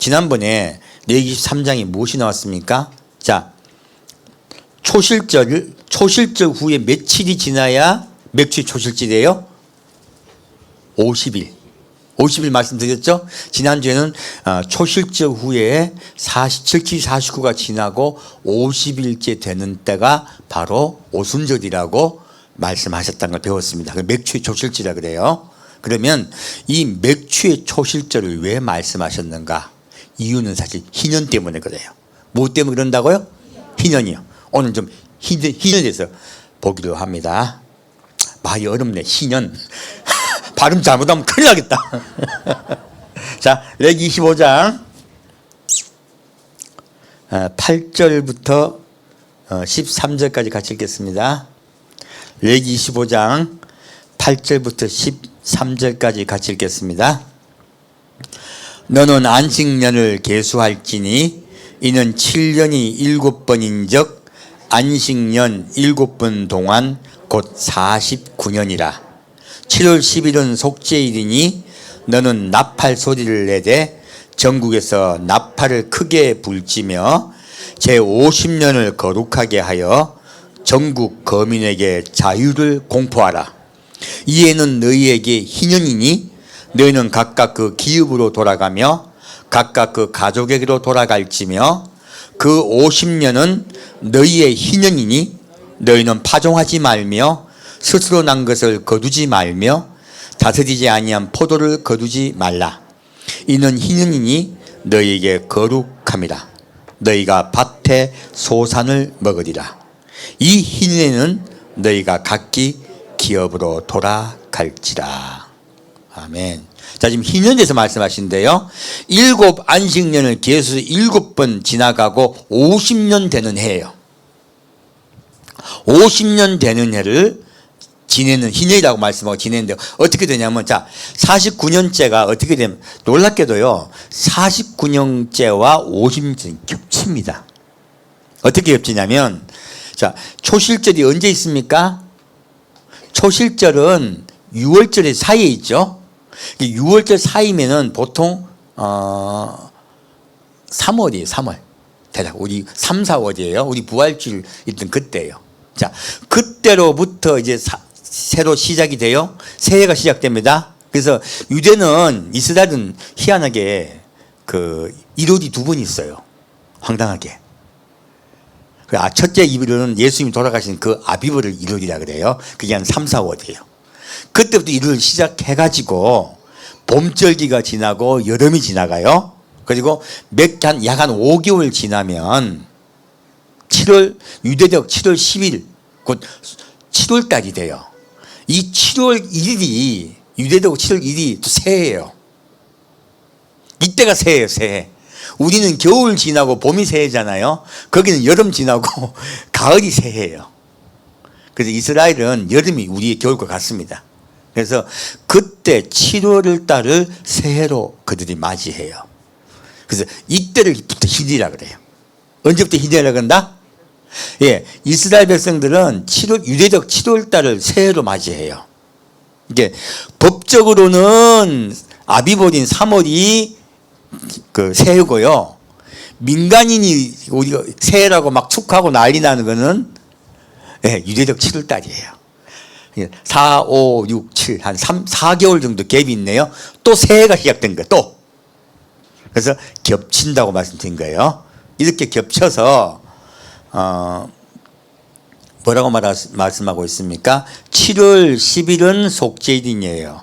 지난번에 레위기 3장이 무엇이 나왔습니까? 자, 초실절 후에 며칠이 지나야 며칠 초실절이에요? 50일. 50일 말씀드렸죠? 지난주에는 초실절 후에 47치 49가 지나고 50일째 되는 때가 바로 오순절이라고 말씀하셨다는 걸 배웠습니다. 맥추의 초실절이라 그래요. 그러면 이 맥추의 초실절을 왜 말씀하셨는가? 이유는 사실 희년 때문에 그래요. 뭐 때문에 그런다고요? 희년이요. 오늘 좀 희년에서 보기로 합니다. 말이 어렵네. 희년. 발음 잘못하면 큰일 나겠다. 자, 레위기 25장 8절부터 13절까지 같이 읽겠습니다. 레위기 25장 8절부터 13절까지 같이 읽겠습니다. 너는 안식년을 계수할지니 이는 7년이 7번인즉 안식년 7번 동안 곧 49년이라. 7월 10일은 속죄일이니 너는 나팔 소리를 내되 전국에서 나팔을 크게 불지며 제50년을 거룩하게 하여 전국 거민에게 자유를 공포하라. 이에는 너희에게 희년이니 너희는 각각 그 기업으로 돌아가며 각각 그 가족에게로 돌아갈지며 그 50년은 너희의 희년이니 너희는 파종하지 말며 스스로 난 것을 거두지 말며 다스리지 아니한 포도를 거두지 말라. 이는 희년이니 너희에게 거룩함이라. 너희가 밭의 소산을 먹으리라. 이 희년에는 너희가 각기 기업으로 돌아갈지라. 아멘. 자, 지금 희년에서 말씀하시는데요, 7 안식년을 계수 7번 지나가고 50년 되는 해예요. 50년 되는 해를 지내는 희년이라고 말씀하고 지내는데 어떻게 되냐면, 자, 49년째가 어떻게 되면 놀랍게도요 49년째와 50년째는 겹칩니다. 어떻게 겹치냐면, 자, 초실절이 언제 있습니까? 초실절은 6월절 사이에 있죠. 6월절 사이면은 보통 3월이에요. 3월. 대략 우리 3, 4월이에요. 우리 부활주일 있던 그때예요. 자, 그때로부터 이제 새로 시작이 돼요. 새해가 시작됩니다. 그래서 유대는, 이스라엘은 희한하게 그 일월이 두 번 있어요. 황당하게. 첫째 일월은 예수님이 돌아가신 그 아비벌을 일월이라 그래요. 그게 한 3, 4월이에요. 그때부터 일월 시작해가지고 봄절기가 지나고 여름이 지나가요. 그리고 약 한 5개월 지나면 유대적 7월 10일, 곧 7월 달이 돼요. 이 7월 1일이, 유대적 7월 1일이 또 새해예요. 이때가 새해예요, 새해. 우리는 겨울 지나고 봄이 새해잖아요. 거기는 여름 지나고 가을이 새해예요. 그래서 이스라엘은 여름이 우리의 겨울과 같습니다. 그래서 그때 7월 달을 새해로 그들이 맞이해요. 그래서 이때를부터 희년이라 그래요. 언제부터 희년이라 그런다? 예, 이스라엘 백성들은 유대적 7월 달을 새해로 맞이해요. 이게 법적으로는 아비보린 3월이 그 새해고요. 민간인이 우리가 새해라고 막 축하하고 난리 나는 거는 예, 유대적 7월 달이에요. 4, 5, 6, 7, 한 4개월 정도 갭이 있네요. 또 새해가 시작된 거예요. 또. 그래서 겹친다고 말씀드린 거예요. 이렇게 겹쳐서 뭐라고 말씀하고 있습니까? 7월 10일은 속죄일이에요.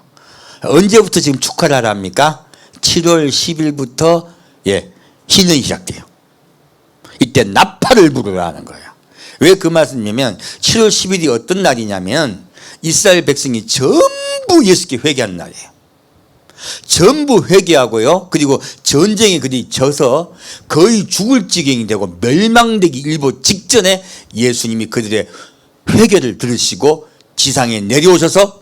언제부터 지금 축하를 하라 합니까? 7월 10일부터 예, 희년이 시작돼요. 이때 나팔을 부르라는 거예요. 왜 그 말씀이냐면 7월 10일이 어떤 날이냐면 이스라엘 백성이 전부 예수께 회개하는 날이에요. 전부 회개하고요. 그리고 전쟁에 그들이 져서 거의 죽을 지경이 되고 멸망되기 일보 직전에 예수님이 그들의 회개를 들으시고 지상에 내려오셔서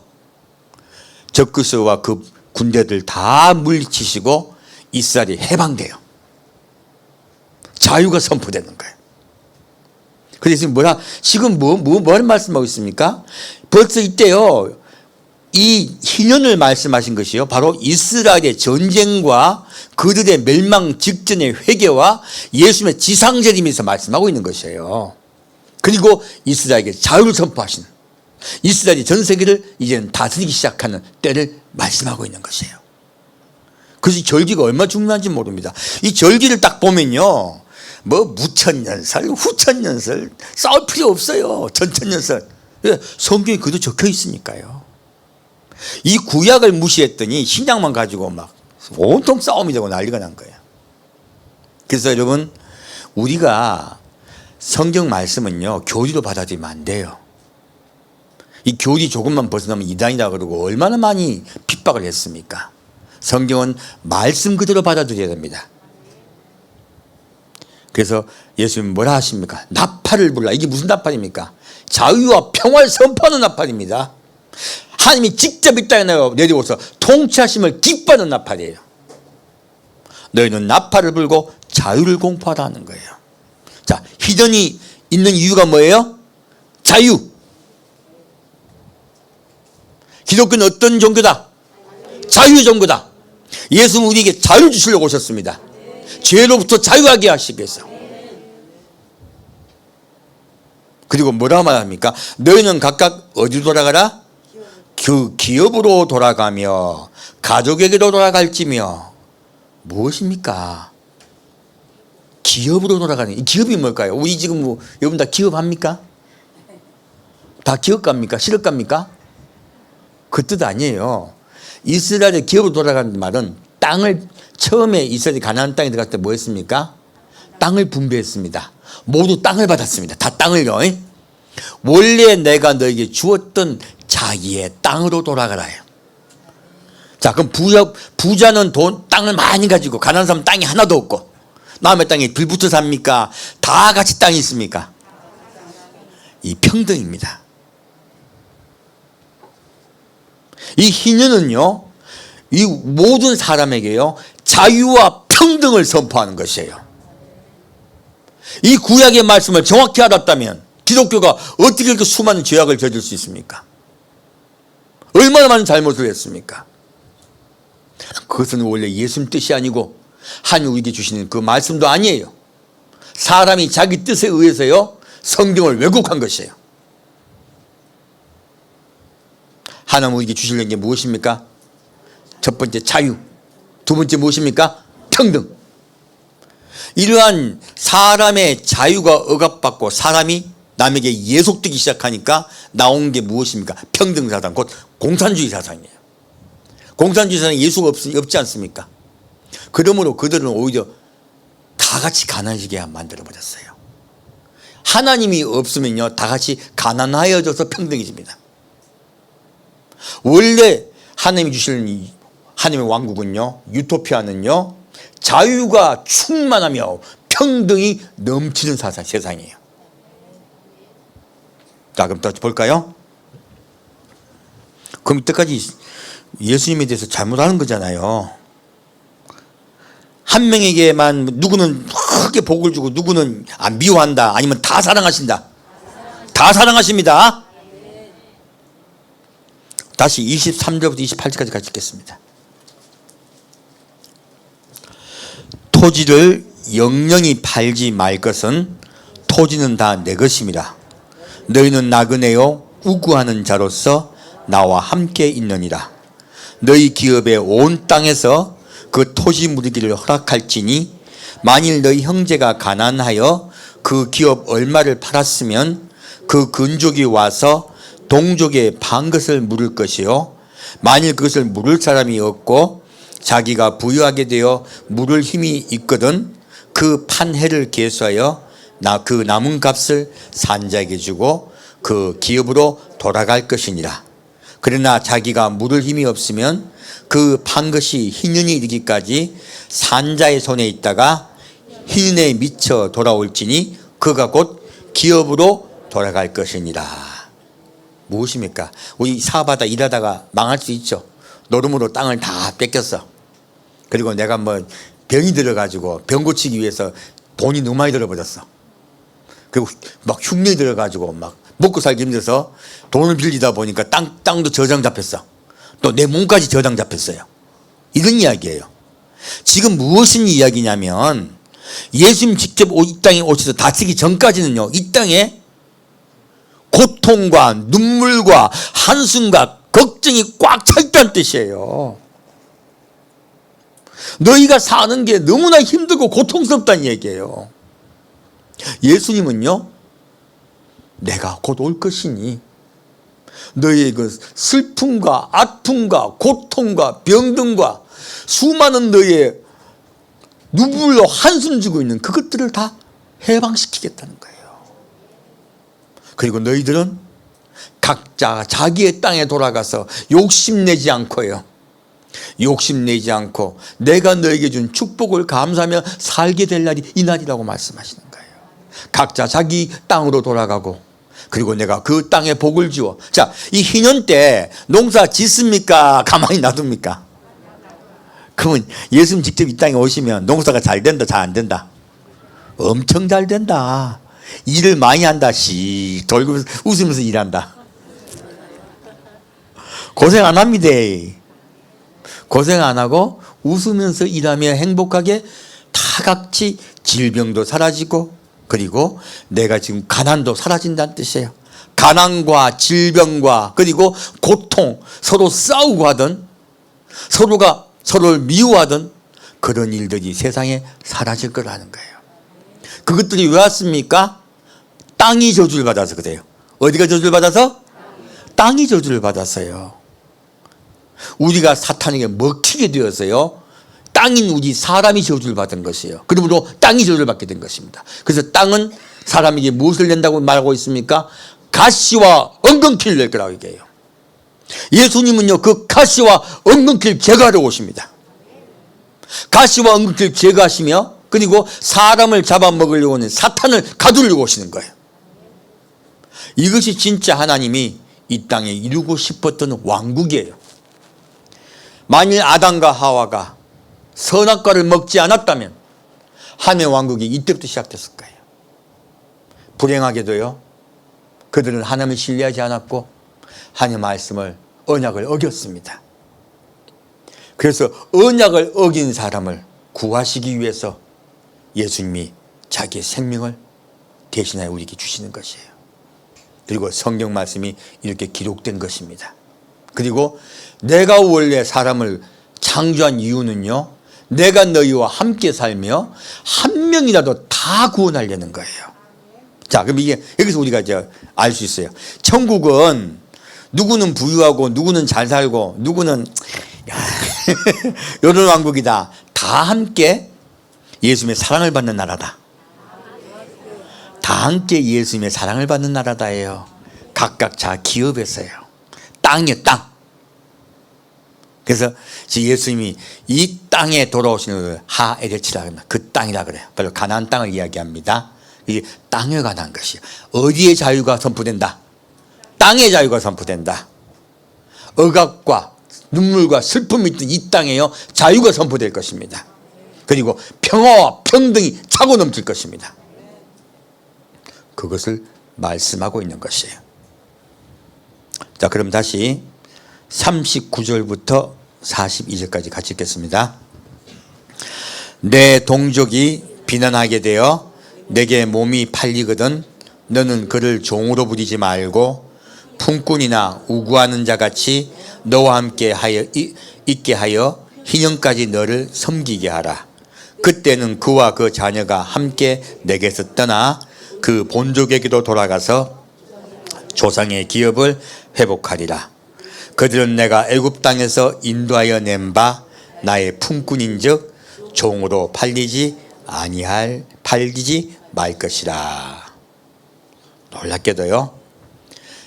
적그리스도와 그 군대들 다 물리치시고 이스라엘이 해방돼요. 자유가 선포되는 거예요. 그래서 지금 뭐를 말씀하고 있습니까? 벌써 이때요. 이 희년을 말씀하신 것이요. 바로 이스라엘의 전쟁과 그들의 멸망 직전의 회개와 예수님의 지상재림에서 말씀하고 있는 것이에요. 그리고 이스라엘에게 자유를 선포하신 이스라엘이 전 세계를 이제는 다스리기 시작하는 때를 말씀하고 있는 것이에요. 그래서 이 절기가 얼마나 중요한지 모릅니다. 이 절기를 딱 보면요. 뭐 무천년설, 후천년설 싸울 필요 없어요. 전천년설. 성경에 그도 적혀 있으니까요. 이 구약을 무시했더니 신약만 가지고 막 온통 싸움이 되고 난리가 난 거예요. 그래서 여러분 우리가 성경 말씀은요 교리로 받아들이면 안 돼요. 이 교리 조금만 벗어나면 이단이다 그러고 얼마나 많이 핍박을 했습니까? 성경은 말씀 그대로 받아들여야 됩니다. 그래서 예수님은 뭐라 하십니까? 나팔을 불라. 이게 무슨 나팔입니까? 자유와 평화를 선포하는 나팔입니다. 하나님이 직접 이 땅에 내려오셔서 통치하심을 기뻐하는 나팔이에요. 너희는 나팔을 불고 자유를 공포하라는 거예요. 자, 희전이 있는 이유가 뭐예요? 자유. 기독교는 어떤 종교다? 자유 종교다. 예수는 우리에게 자유를 주시려고 오셨습니다. 죄로부터 자유하게 하시기 위해서. 그리고 뭐라 말합니까? 너희는 각각 어디로 돌아가라? 그 기업으로 돌아가며 가족에게로 돌아갈지며. 무엇입니까? 기업으로 돌아가는. 이 기업이 뭘까요? 우리 지금 여러분 다 기업합니까? 다 기업갑니까? 실업갑니까? 그 뜻 아니에요. 이스라엘의 기업으로 돌아가는 말은 땅을 처음에 이스라엘이 가나안 땅에 들어갈 때 뭐 했습니까? 땅을 분배했습니다. 모두 땅을 받았습니다. 다 땅을요. 원래 내가 너에게 주었던 자기의 땅으로 돌아가라요. 자, 그럼 부자는 땅을 많이 가지고 가난한 사람은 땅이 하나도 없고 남의 땅에 빌붙어 삽니까? 다 같이 땅이 있습니까? 이 평등입니다. 이 희년은요, 이 모든 사람에게요, 자유와 평등을 선포하는 것이에요. 이 구약의 말씀을 정확히 알았다면 기독교가 어떻게 이렇게 수많은 죄악을 저질 수 있습니까? 얼마나 많은 잘못을 했습니까? 그것은 원래 예수님 뜻이 아니고 하나님 우리에게 주시는 그 말씀도 아니에요. 사람이 자기 뜻에 의해서요, 성경을 왜곡한 것이에요. 하나님 우리에게 주시려는 게 무엇입니까? 첫 번째 자유, 두 번째 무엇입니까? 평등. 이러한 사람의 자유가 억압받고 사람이 남에게 예속되기 시작하니까 나온 게 무엇입니까? 평등사상, 곧 공산주의 사상이에요. 공산주의 사상에 예수가 없지 않습니까? 그러므로 그들은 오히려 다 같이 가난해지게 만들어 버렸어요. 하나님이 없으면요, 다 같이 가난하여져서 평등해집니다. 원래 하나님이 주시는 하나님의 왕국은요, 유토피아는요, 자유가 충만하며 평등이 넘치는 세상이에요. 자, 그럼 또 볼까요? 그럼 이때까지 예수님에 대해서 잘못 아는 거잖아요. 한 명에게만 누구는 크게 복을 주고 누구는 미워한다, 아니면 다 사랑하신다. 다 사랑하십니다. 다시 23절부터 28절까지 같이 읽겠습니다. 토지를 영영히 팔지 말 것은 토지는 다 내 것임이라. 너희는 나그네요 우구하는 자로서 나와 함께 있느니라. 너희 기업의 온 땅에서 그 토지 무르기를 허락할지니 만일 너희 형제가 가난하여 그 기업 얼마를 팔았으면 그 근족이 와서 동족의 반 것을 물을 것이요, 만일 그것을 물을 사람이 없고 자기가 부유하게 되어 물을 힘이 있거든 그 판 해를 계수하여 그 남은 값을 산자에게 주고 그 기업으로 돌아갈 것이니라. 그러나 자기가 물을 힘이 없으면 그 판 것이 희년이 이르기까지 산자의 손에 있다가 희년에 미쳐 돌아올지니 그가 곧 기업으로 돌아갈 것이니라. 무엇입니까? 우리 사업하다 일하다가 망할 수 있죠. 노름으로 땅을 다 뺏겼어. 그리고 내가 뭐 병이 들어가지고 병 고치기 위해서 돈이 너무 많이 들어버렸어. 그리고 막 흉년이 들어가지고 막 먹고 살기 힘들어서 돈을 빌리다 보니까 땅도 저장 잡혔어. 또 내 몸까지 저장 잡혔어요. 이런 이야기예요. 지금 무엇인 이야기냐면 예수님 직접 이 땅에 오셔서 다치기 전까지는요, 이 땅에 고통과 눈물과 한숨과 걱정이 꽉 차 있다는 뜻이에요. 너희가 사는 게 너무나 힘들고 고통스럽다는 얘기예요. 예수님은요, 내가 곧 올 것이니 너희의 그 슬픔과 아픔과 고통과 병든과 수많은 너희의 눈물로 한숨 주고 있는 그것들을 다 해방시키겠다는 거예요. 그리고 너희들은 각자 자기의 땅에 돌아가서 욕심내지 않고요, 욕심내지 않고 내가 너에게 준 축복을 감사하며 살게 될 날이 이 날이라고 말씀하시는 거예요. 각자 자기 땅으로 돌아가고, 그리고 내가 그 땅에 복을 주어. 자, 이 희년 때 농사 짓습니까? 가만히 놔둡니까? 그러면 예수님 직접 이 땅에 오시면 농사가 잘 된다, 잘 안 된다? 엄청 잘 된다. 일을 많이 한다. 씩 돌면서 웃으면서 일한다. 고생 안 합니다. 고생 안 하고 웃으면서 일하며 행복하게 다 같이 질병도 사라지고, 그리고 내가 지금 가난도 사라진다는 뜻이에요. 가난과 질병과 그리고 고통, 서로 싸우고 하던, 서로가 서로를 미워하던 그런 일들이 세상에 사라질 거라는 거예요. 그것들이 왜 왔습니까? 땅이 저주를 받아서 그래요. 어디가 저주를 받아서? 땅이 저주를 받았어요. 우리가 사탄에게 먹히게 되어서요, 땅인 우리 사람이 저주를 받은 것이에요. 그러므로 땅이 저주를 받게 된 것입니다. 그래서 땅은 사람에게 무엇을 낸다고 말하고 있습니까? 가시와 엉겅퀴를 낼 거라고 얘기해요. 예수님은요, 그 가시와 엉겅퀴를 제거하러 오십니다. 가시와 엉겅퀴를 제거하시며, 그리고 사람을 잡아먹으려고 하는 사탄을 가두려고 오시는 거예요. 이것이 진짜 하나님이 이 땅에 이루고 싶었던 왕국이에요. 만일 아담과 하와가 선악과를 먹지 않았다면 하나님의 왕국이 이때부터 시작됐을 거예요. 불행하게도요, 그들은 하나님을 신뢰하지 않았고 하나님의 말씀을, 언약을 어겼습니다. 그래서 언약을 어긴 사람을 구하시기 위해서 예수님이 자기의 생명을 대신하여 우리에게 주시는 것이에요. 그리고 성경 말씀이 이렇게 기록된 것입니다. 그리고 내가 원래 사람을 창조한 이유는요, 내가 너희와 함께 살며 한 명이라도 다 구원하려는 거예요. 자, 그럼 이게 여기서 우리가 알 수 있어요. 천국은 누구는 부유하고 누구는 잘 살고 누구는 이런 왕국이다. 다 함께 예수님의 사랑을 받는 나라다. 다 함께 예수님의 사랑을 받는 나라다예요. 각각 자 기업에서요. 땅이요, 땅. 그래서 예수님이 이 땅에 돌아오시는 하에레치라 합니다. 그 땅이라 그래요. 바로 가나안 땅을 이야기합니다. 이게 땅에 관한 것이에요. 어디에 자유가 선포된다? 땅의 자유가 선포된다. 억압과 눈물과 슬픔이 있던 이 땅에요, 자유가 선포될 것입니다. 그리고 평화와 평등이 차고 넘칠 것입니다. 그것을 말씀하고 있는 것이에요. 자, 그럼 다시 39절부터 42절까지 같이 읽겠습니다. 내 동족이 비난하게 되어 내게 몸이 팔리거든 너는 그를 종으로 부리지 말고 품꾼이나 우구하는 자같이 너와 함께 있게 하여 희년까지 너를 섬기게 하라. 그때는 그와 그 자녀가 함께 내게서 떠나 그 본족에게도 돌아가서 조상의 기업을 회복하리라. 그들은 내가 애굽 땅에서 인도하여 낸 바 나의 품꾼인즉 종으로 팔리지 말 것이라. 놀랍게도요,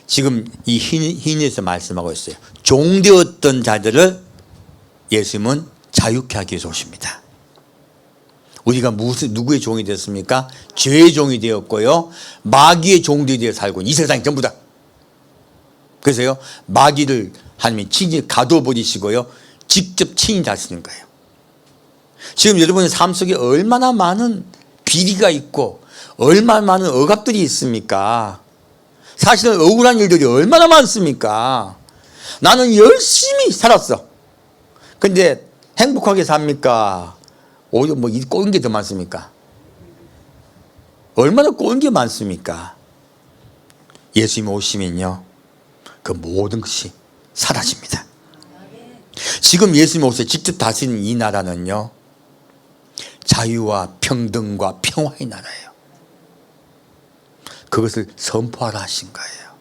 지금 이 흰에서 말씀하고 있어요. 종되었던 자들을 예수님은 자유케 하기 위해서 오십니다. 우리가 누구의 종이 되었습니까? 죄의 종이 되었고요, 마귀의 종들이 되어 살고 이 세상이 전부 다. 그래서요, 마귀를 하나님이 친히 가둬버리시고요, 직접 친히 다스리는 거예요. 지금 여러분의 삶 속에 얼마나 많은 비리가 있고 얼마나 많은 억압들이 있습니까? 사실은 억울한 일들이 얼마나 많습니까? 나는 열심히 살았어. 근데 행복하게 삽니까? 오히려 뭐 꼬인 게 더 많습니까? 얼마나 꼬인 게 많습니까? 예수님 오시면요, 그 모든 것이 사라집니다. 지금 예수님 오셔서 직접 다스리는 이 나라는요, 자유와 평등과 평화의 나라예요. 그것을 선포하라 하신 거예요.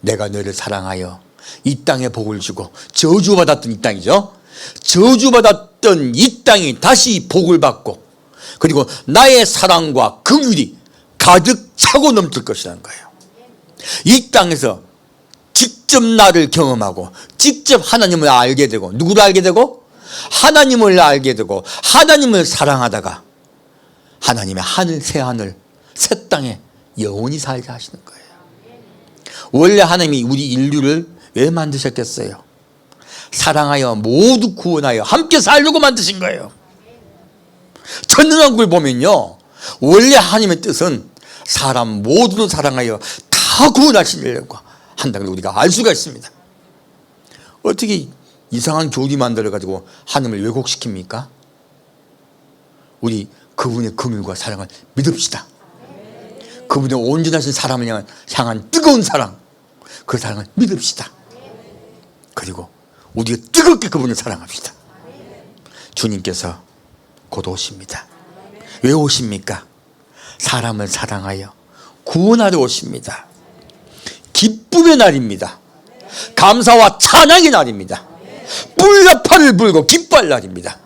내가 너를 사랑하여 이 땅에 복을 주고, 저주받았던 이 땅이죠. 저주받았던 이 땅이 다시 복을 받고, 그리고 나의 사랑과 긍휼이 가득 차고 넘칠 것이라는 거예요. 이 땅에서 직접 나를 경험하고 직접 하나님을 알게 되고, 누구를 알게 되고? 하나님을 알게 되고 하나님을 사랑하다가 하나님의 하늘, 새 하늘, 새 땅에 영원히 살게 하시는 거예요. 원래 하나님이 우리 인류를 왜 만드셨겠어요? 사랑하여 모두 구원하여 함께 살려고 만드신 거예요. 천년왕국을 보면요, 원래 하나님의 뜻은 사람 모두를 사랑하여 다 구원하시려고 한다는 걸 우리가 알 수가 있습니다. 어떻게 이상한 교리 만들어가지고 하나님을 왜곡시킵니까? 우리 그분의 긍휼과 사랑을 믿읍시다. 그분의 온전하신 사람을 향한 뜨거운 사랑, 그 사랑을 믿읍시다. 그리고 우리가 뜨겁게 그분을 사랑합시다. 주님께서 곧 오십니다. 왜 오십니까? 사람을 사랑하여 구원하러 오십니다. 기쁨의 날입니다. 감사와 찬양의 날입니다. 뿔과 팔을 불고 기뻐할 날입니다.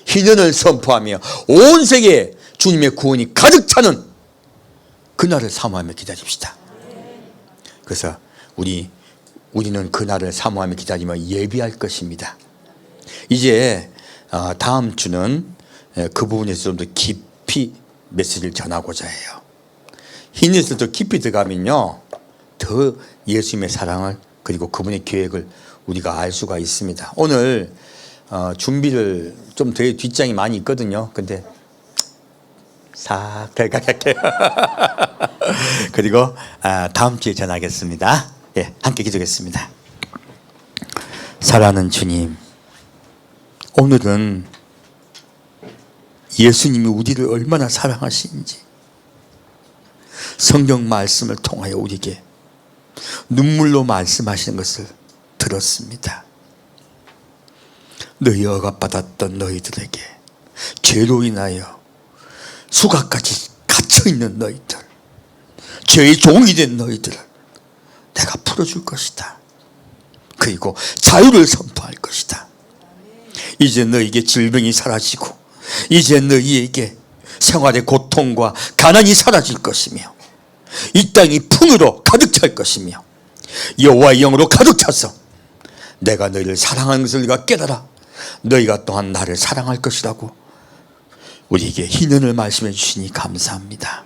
희년을 선포하며 온 세계에 주님의 구원이 가득 차는 그날을 사모하며 기다립시다. 그래서 우리는 그날을 사모하며 기다리며 예비할 것입니다. 이제 다음 주는 그 부분에서 좀 더 깊이 메시지를 전하고자 해요. 흰에서 더 깊이 들어가면요, 더 예수님의 사랑을, 그리고 그분의 계획을 우리가 알 수가 있습니다. 오늘 준비를 좀 더 뒷장이 많이 있거든요. 근데 싹 들어가게 할게요. 그리고 다음 주에 전하겠습니다. 예, 함께 기도하겠습니다. 사랑하는 주님, 오늘은 예수님이 우리를 얼마나 사랑하시는지 성경 말씀을 통하여 우리에게 눈물로 말씀하시는 것을 들었습니다. 너희 억압받았던 너희들에게, 죄로 인하여 수갑까지 갇혀있는 너희들, 죄의 종이 된 너희들을 내가 풀어줄 것이다. 그리고 자유를 선포할 것이다. 이제 너에게 질병이 사라지고 이제 너희에게 생활의 고통과 가난이 사라질 것이며 이 땅이 풍요로 가득 찰 것이며 여호와의 영으로 가득 차서 내가 너희를 사랑하는 것을 너희가 깨달아 너희가 또한 나를 사랑할 것이라고 우리에게 희년을 말씀해 주시니 감사합니다.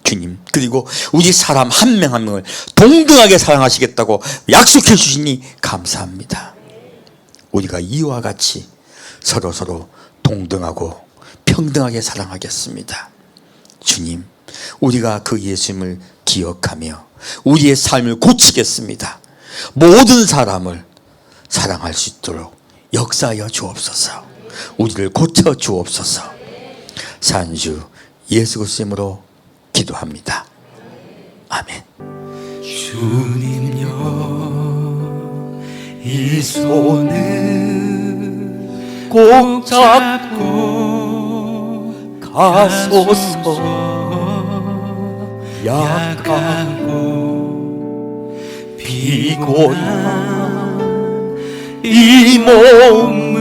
주님, 그리고 우리 사람 한 명 한 명을 동등하게 사랑하시겠다고 약속해 주시니 감사합니다. 우리가 이와 같이 서로 동등하고 평등하게 사랑하겠습니다. 주님, 우리가 그 예수님을 기억하며 우리의 삶을 고치겠습니다. 모든 사람을 사랑할 수 있도록 역사하여 주옵소서. 우리를 고쳐 주옵소서. 산주 예수 그리스도 이름으로 기도합니다. 아멘. 주님여 이 손을 꼭 잡고 가소서. 약하고 피곤한 이 몸을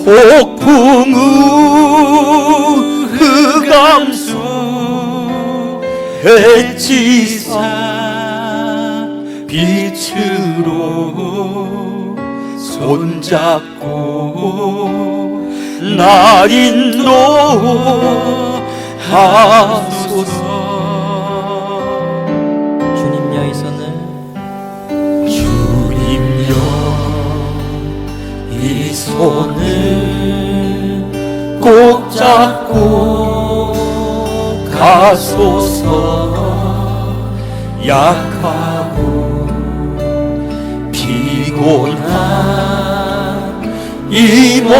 폭풍 후 흑암 속 해치사 빛으로 손잡고 날 인도하소서. 주님여 이 손을 주님여 이 손을 꼭 잡고 가소서. 약하고 피곤한 이 몸을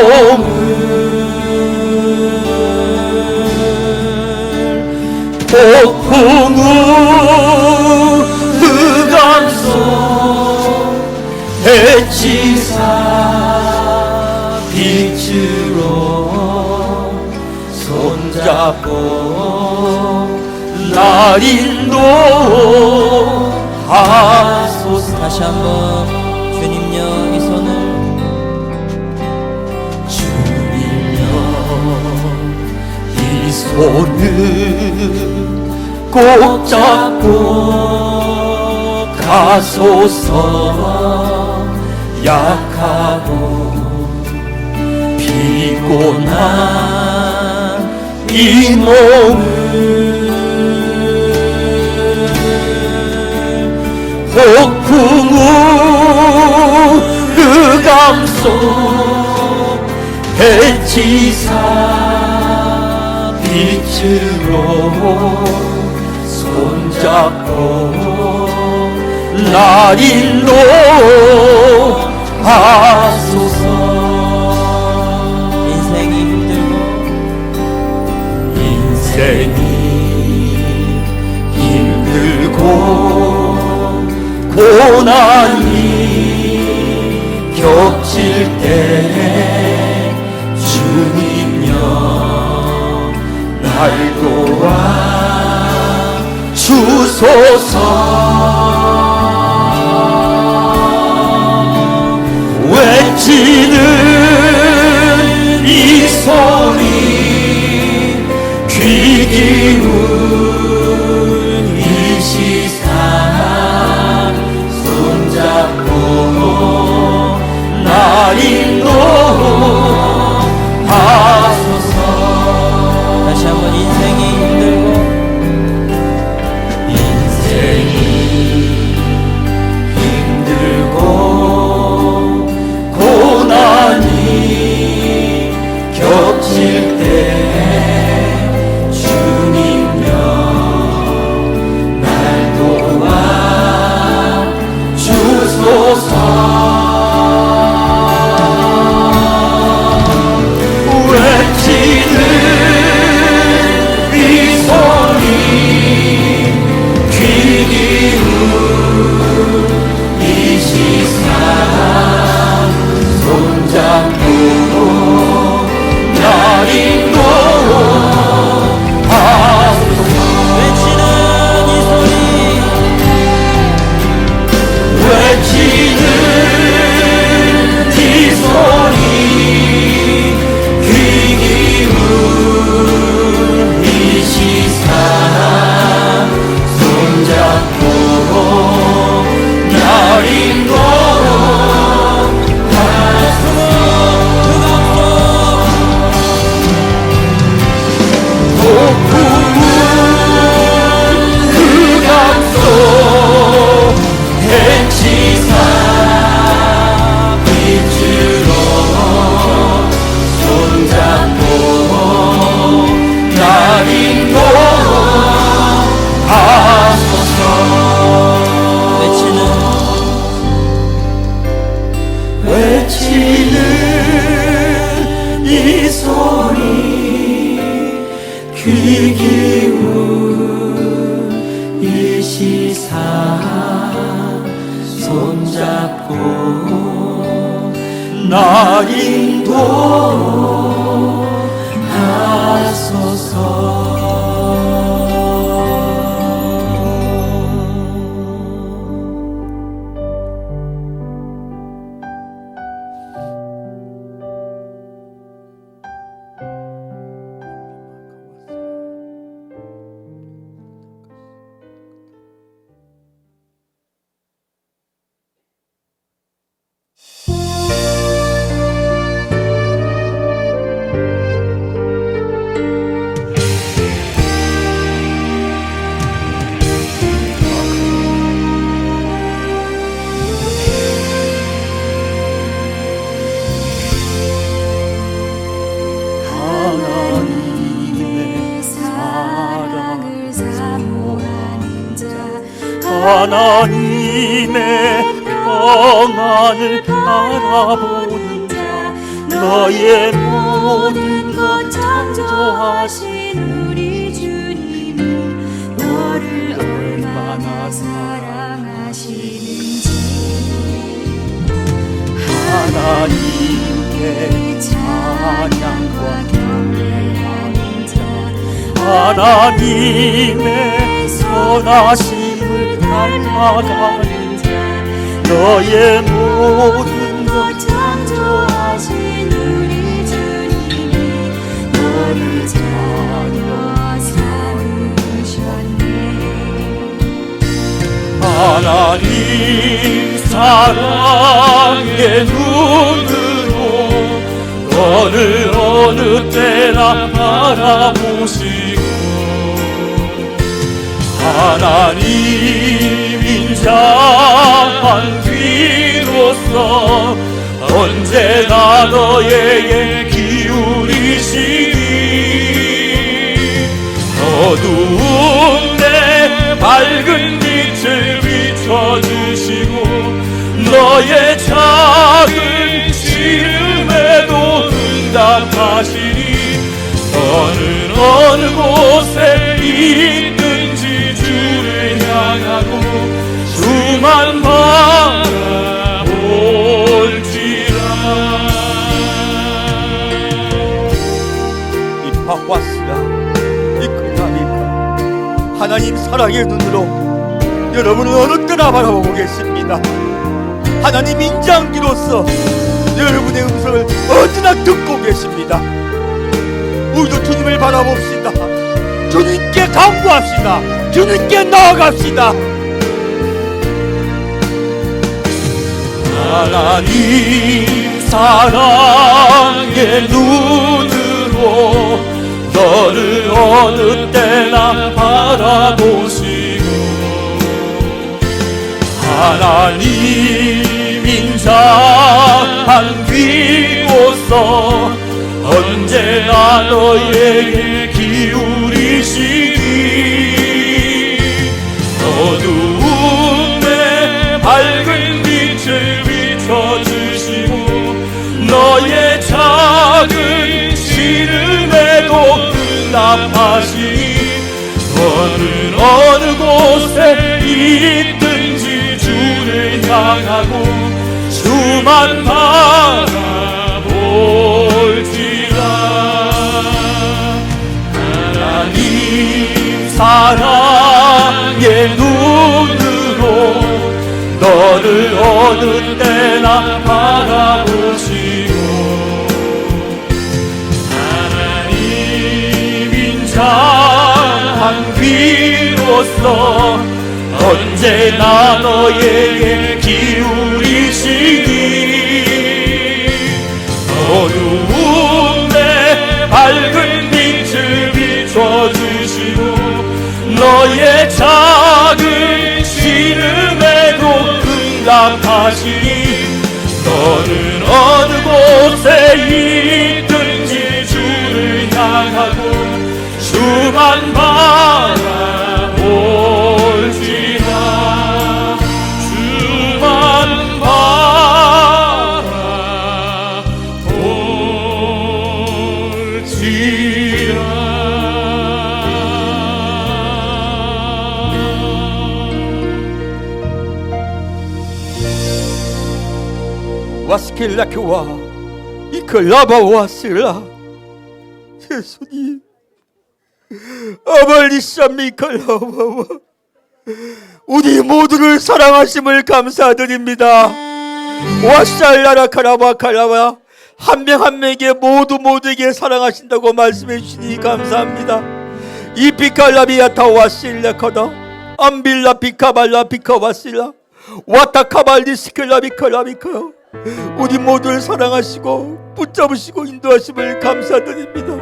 폭풍 후 흑암 속 해치사 빛으로 손잡고 날 인도하소서. 다시 한번 주님여 이 손을 주님여 이 손을 꼭 잡고 가소서. 약하고 피곤한 이 몸을 폭풍 후 흑암 속 해치사 빛으로 손잡고 날 인도하소서. 인생이 힘들고 힘들고 고난이 겹칠 때 주님여 날 도와 주소서. 외치는 이 소리 귀 기울 이 시간 손잡고 날 인도하소서. 다시 한번 인생이 힘들고 고난이 겹칠 외치는 이 소리 귀 기울 이 시사 손잡고 나 인도하소서. 하나님의 평안을 바라보는 자 너의 모든 것 창조하신 우리 주님이 너를 얼마나 사랑하시는지 하나님께 찬양과 경배하는 자 하나님의 선하심을 닮아가는 자 너의 모든 것 창조하신 우리 주님이 너를 자녀 삼으셨네. 하나님 사랑의 눈으로 너를 어느 때나 바라보시고 하나님 인자한 귀로서 언제나 너에게 기울이시니 어두운 내 밝은 빛을 비춰주시고 너의 작은 시름에도 응답하시니 너는 어느 곳에 있든지 주를 향하고 주만 바라볼지라. 이 바과스가 이끌라니까 하나님 사랑의 눈으로 여러분은 어느 때나 바라보겠습니다. 하나님 인자한기로서 여러분의 음성을 언제나 듣고 계십니다. 우리도 주님을 바라봅시다. 주님께 간구합시다. 주님께 나아갑시다. 하나님 사랑의 눈으로 너를 어느 때나 바라보시고 하나님 인자한 귀로서 언제나 너에게 기울이시니 어두운 내 밝은 빛을 비춰주시고 너의 작은 시름에도 응답하시니 너는 어느 곳에 있든지 주를 향하고 주만 바라볼지라. 하나님 사랑의 눈으로 너를 어느 때나 바라보시고 하나님 인자한 귀로서 언제나 너에게 기울이시니 어두운 내 밝은 빛을 비춰주시고 너의 작은 시름에도 응답하시니 너는 어느 곳에 있든지 주를 향하고 주만 바라볼지라. 주만 바라볼지라. 와스킬라크와 이클라바와스라. 예수님, 아말리샤미칼라바와 우리 모두를 사랑하심을 감사드립니다. 와살라라 카라바 칼라바 한 명 한 명에게 모두에게 사랑하신다고 말씀해 주시니 감사합니다. 이피칼라비아타 와실라카다 암빌라 비카발라 비카와실라 와타카발리스클라비칼라비카 우리 모두를 사랑하시고 붙잡으시고 인도하심을 감사드립니다.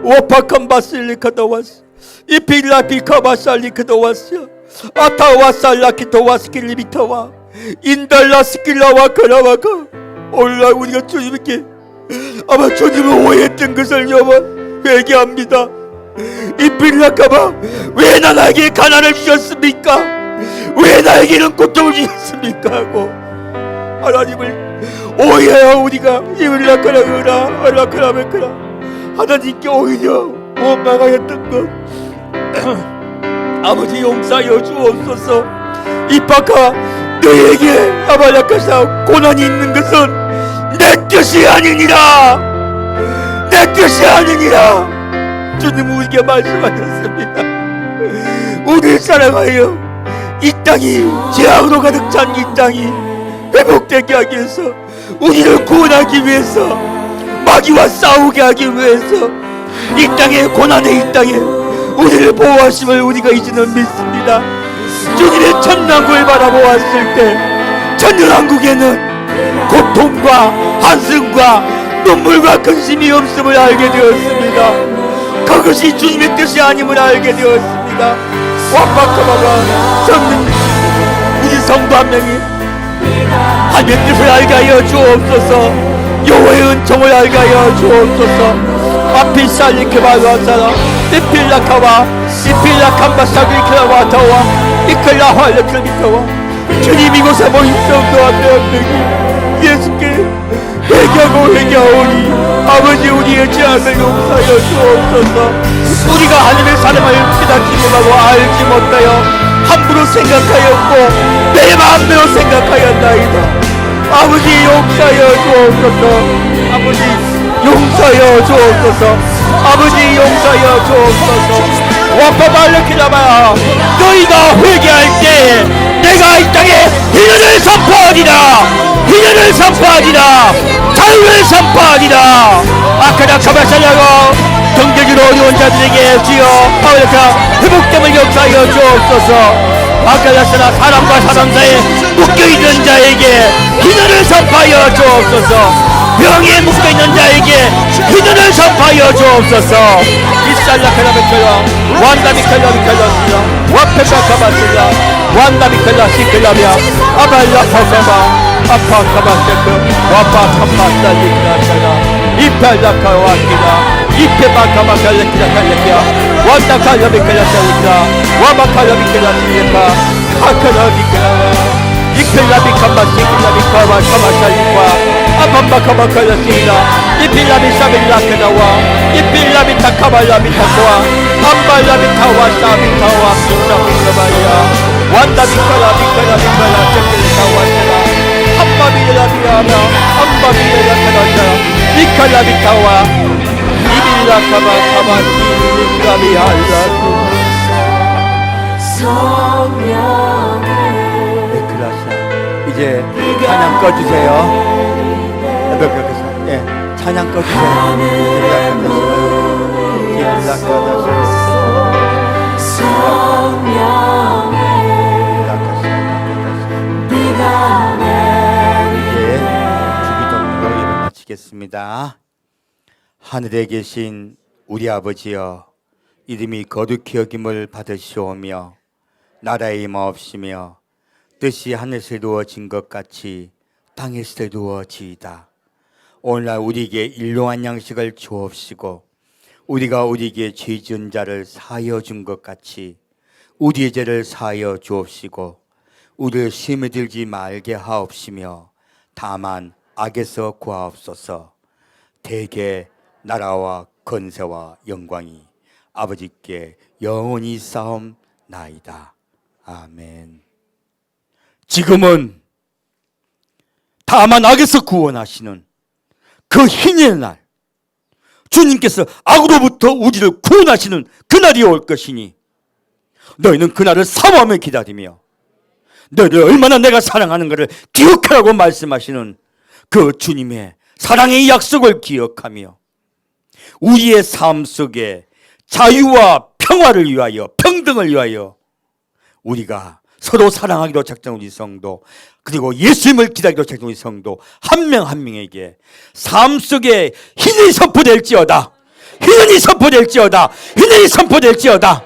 와파칸바실리카다와스 이필라비카바살리카다와스 아타와살라키토와스킬리비타와 인달라스킬라와 카라와카 오늘날 우리가 주님께 아마 주님을 오해했던 것을 여봐 회개합니다. 이필라카바 왜 나에게 가난을 주셨습니까? 왜 나에게는 고통을 주셨습니까? 하고 하나님을 오해하여 우리가 이윌라카라그라 알라카라메카라 하나님께 오히려 원망하였던 것 아버지 용서하여 주옵소서. 이파카 너에게 아발라카사 고난이 있는 것은 내 뜻이 아니니라. 내 뜻이 아니니라. 주님 우리에게 말씀하셨습니다. 우리를 사랑하여 이 땅이 죄악으로 가득 찬 이 땅이 회복되게 하기 위해서 우리를 구원하기 위해서 마귀와 싸우게 하기 위해서 이 땅에 고난의 이 땅에 우리를 보호하심을 우리가 이제는 믿습니다. 주님의 천당국을 바라보았을 때 천년왕국에는 고통과 한숨과 눈물과 근심이 없음을 알게 되었습니다. 그것이 주님의 뜻이 아님을 알게 되었습니다. 와파카바가 전능 우리 성도 한 명이 하나님의 뜻을 알게 하여 주옵소서. 여호와의 은총을 알게 하여 주옵소서. 아피살리케바와사라 이필라카와 이필라칸바사비케와타와 이클라활레클비카와 주님 이곳에 모인 성도와 대한민국 예수께 회개하고 회개하오니 아버지 우리의 죄악을 용서하여 주옵소서. 우리가 하나님의 사랑을 깨닫지 못하고 알지 못하여 함부로 생각하였고 내 마음대로 생각하였나이다. 아버지 용서하여 주옵소서. 아버지 용서하여 주옵소서. 아버지 용서하여 주옵소서. 와파발르키라마 너희가 회개할 때 내가 이 땅에 희년을 선포하리라. 희년을 선포하리라. 자유를 선포하리라. 아카라 카바살라고 경제적으로 어려운 자들에게 주여 파울레카 회복됨을 역사하여 주옵소서. 아카라스나 사람과 사람 사이에 묶여있는 자에게 희년을 선포하여 주옵소서. 병에 묶여있는 자에게 희년을 선포하여 주옵소서. 이살라카라베카라 완다비칼라비칼라스라 와페카카바슬라 완다비칼라시클라비아 아발라파사바 아파카바세크 와파카바살리카라샤라 이팔라카와키라 이페바카바칼레키라칼레키아 완다칼라비칼라살리카 와마칼라비칼라실레카 카카라비칼라 이필라비카마시킬라비카와카마살리카 아밤바카바칼라시라 이필라비사빌라케나와 이필라비타카발라비타코와 암발라비타와 사비타와 수사비카바야 완다비카라비카라비카라 세킬리카와세라 함바비라비아나 암바비라카라자 이칼라비타와 이빌라카바카바시리카비할라 이제 찬양 꺼주세요. 예, 찬양 꺼주세요. 주기도문으로 예배 마치겠습니다. 하늘에 계신 우리 아버지여, 이름이 거룩히 여김을 받으시오며 나라의 임하옵시며 뜻이 하늘에서 이루어진 것 같이 땅에서 이루어지이다. 오늘날 우리에게 일용할 양식을 주옵시고 우리가 우리에게 죄 지은 자를 사하여 준 것 같이 우리의 죄를 사하여 주옵시고 우리를 시험에 들지 말게 하옵시며 다만 악에서 구하옵소서. 대개 나라와 권세와 영광이 아버지께 영원히 싸움나이다. 아멘. 지금은 다만 악에서 구원하시는 그 희년의 날, 주님께서 악으로부터 우리를 구원하시는 그날이 올 것이니 너희는 그날을 사모하며 기다리며 너희를 얼마나 내가 사랑하는가를 기억하라고 말씀하시는 그 주님의 사랑의 약속을 기억하며 우리의 삶 속에 자유와 평화를 위하여, 평등을 위하여 우리가 서로 사랑하기로 작정한 우리 성도, 그리고 예수님을 기다리기로 작정한 우리 성도 한 명 한 명에게 삶 속에 희년이 선포될지어다, 희년이 선포될지어다, 희년이 선포될지어다.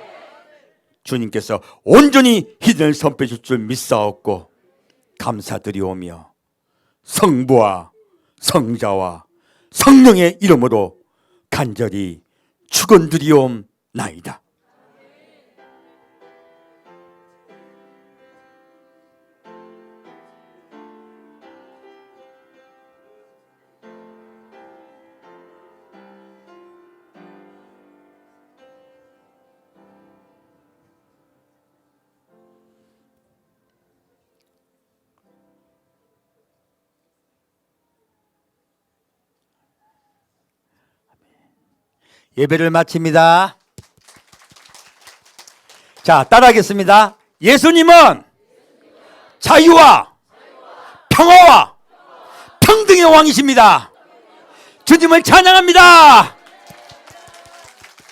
주님께서 온전히 희년을 선포해 줄 줄 믿사옵고 감사드리오며 성부와 성자와 성령의 이름으로 간절히 축원드리옵나이다. 예배를 마칩니다. 자, 따라하겠습니다. 예수님은 자유와 평화와 평등의 왕이십니다. 주님을 찬양합니다.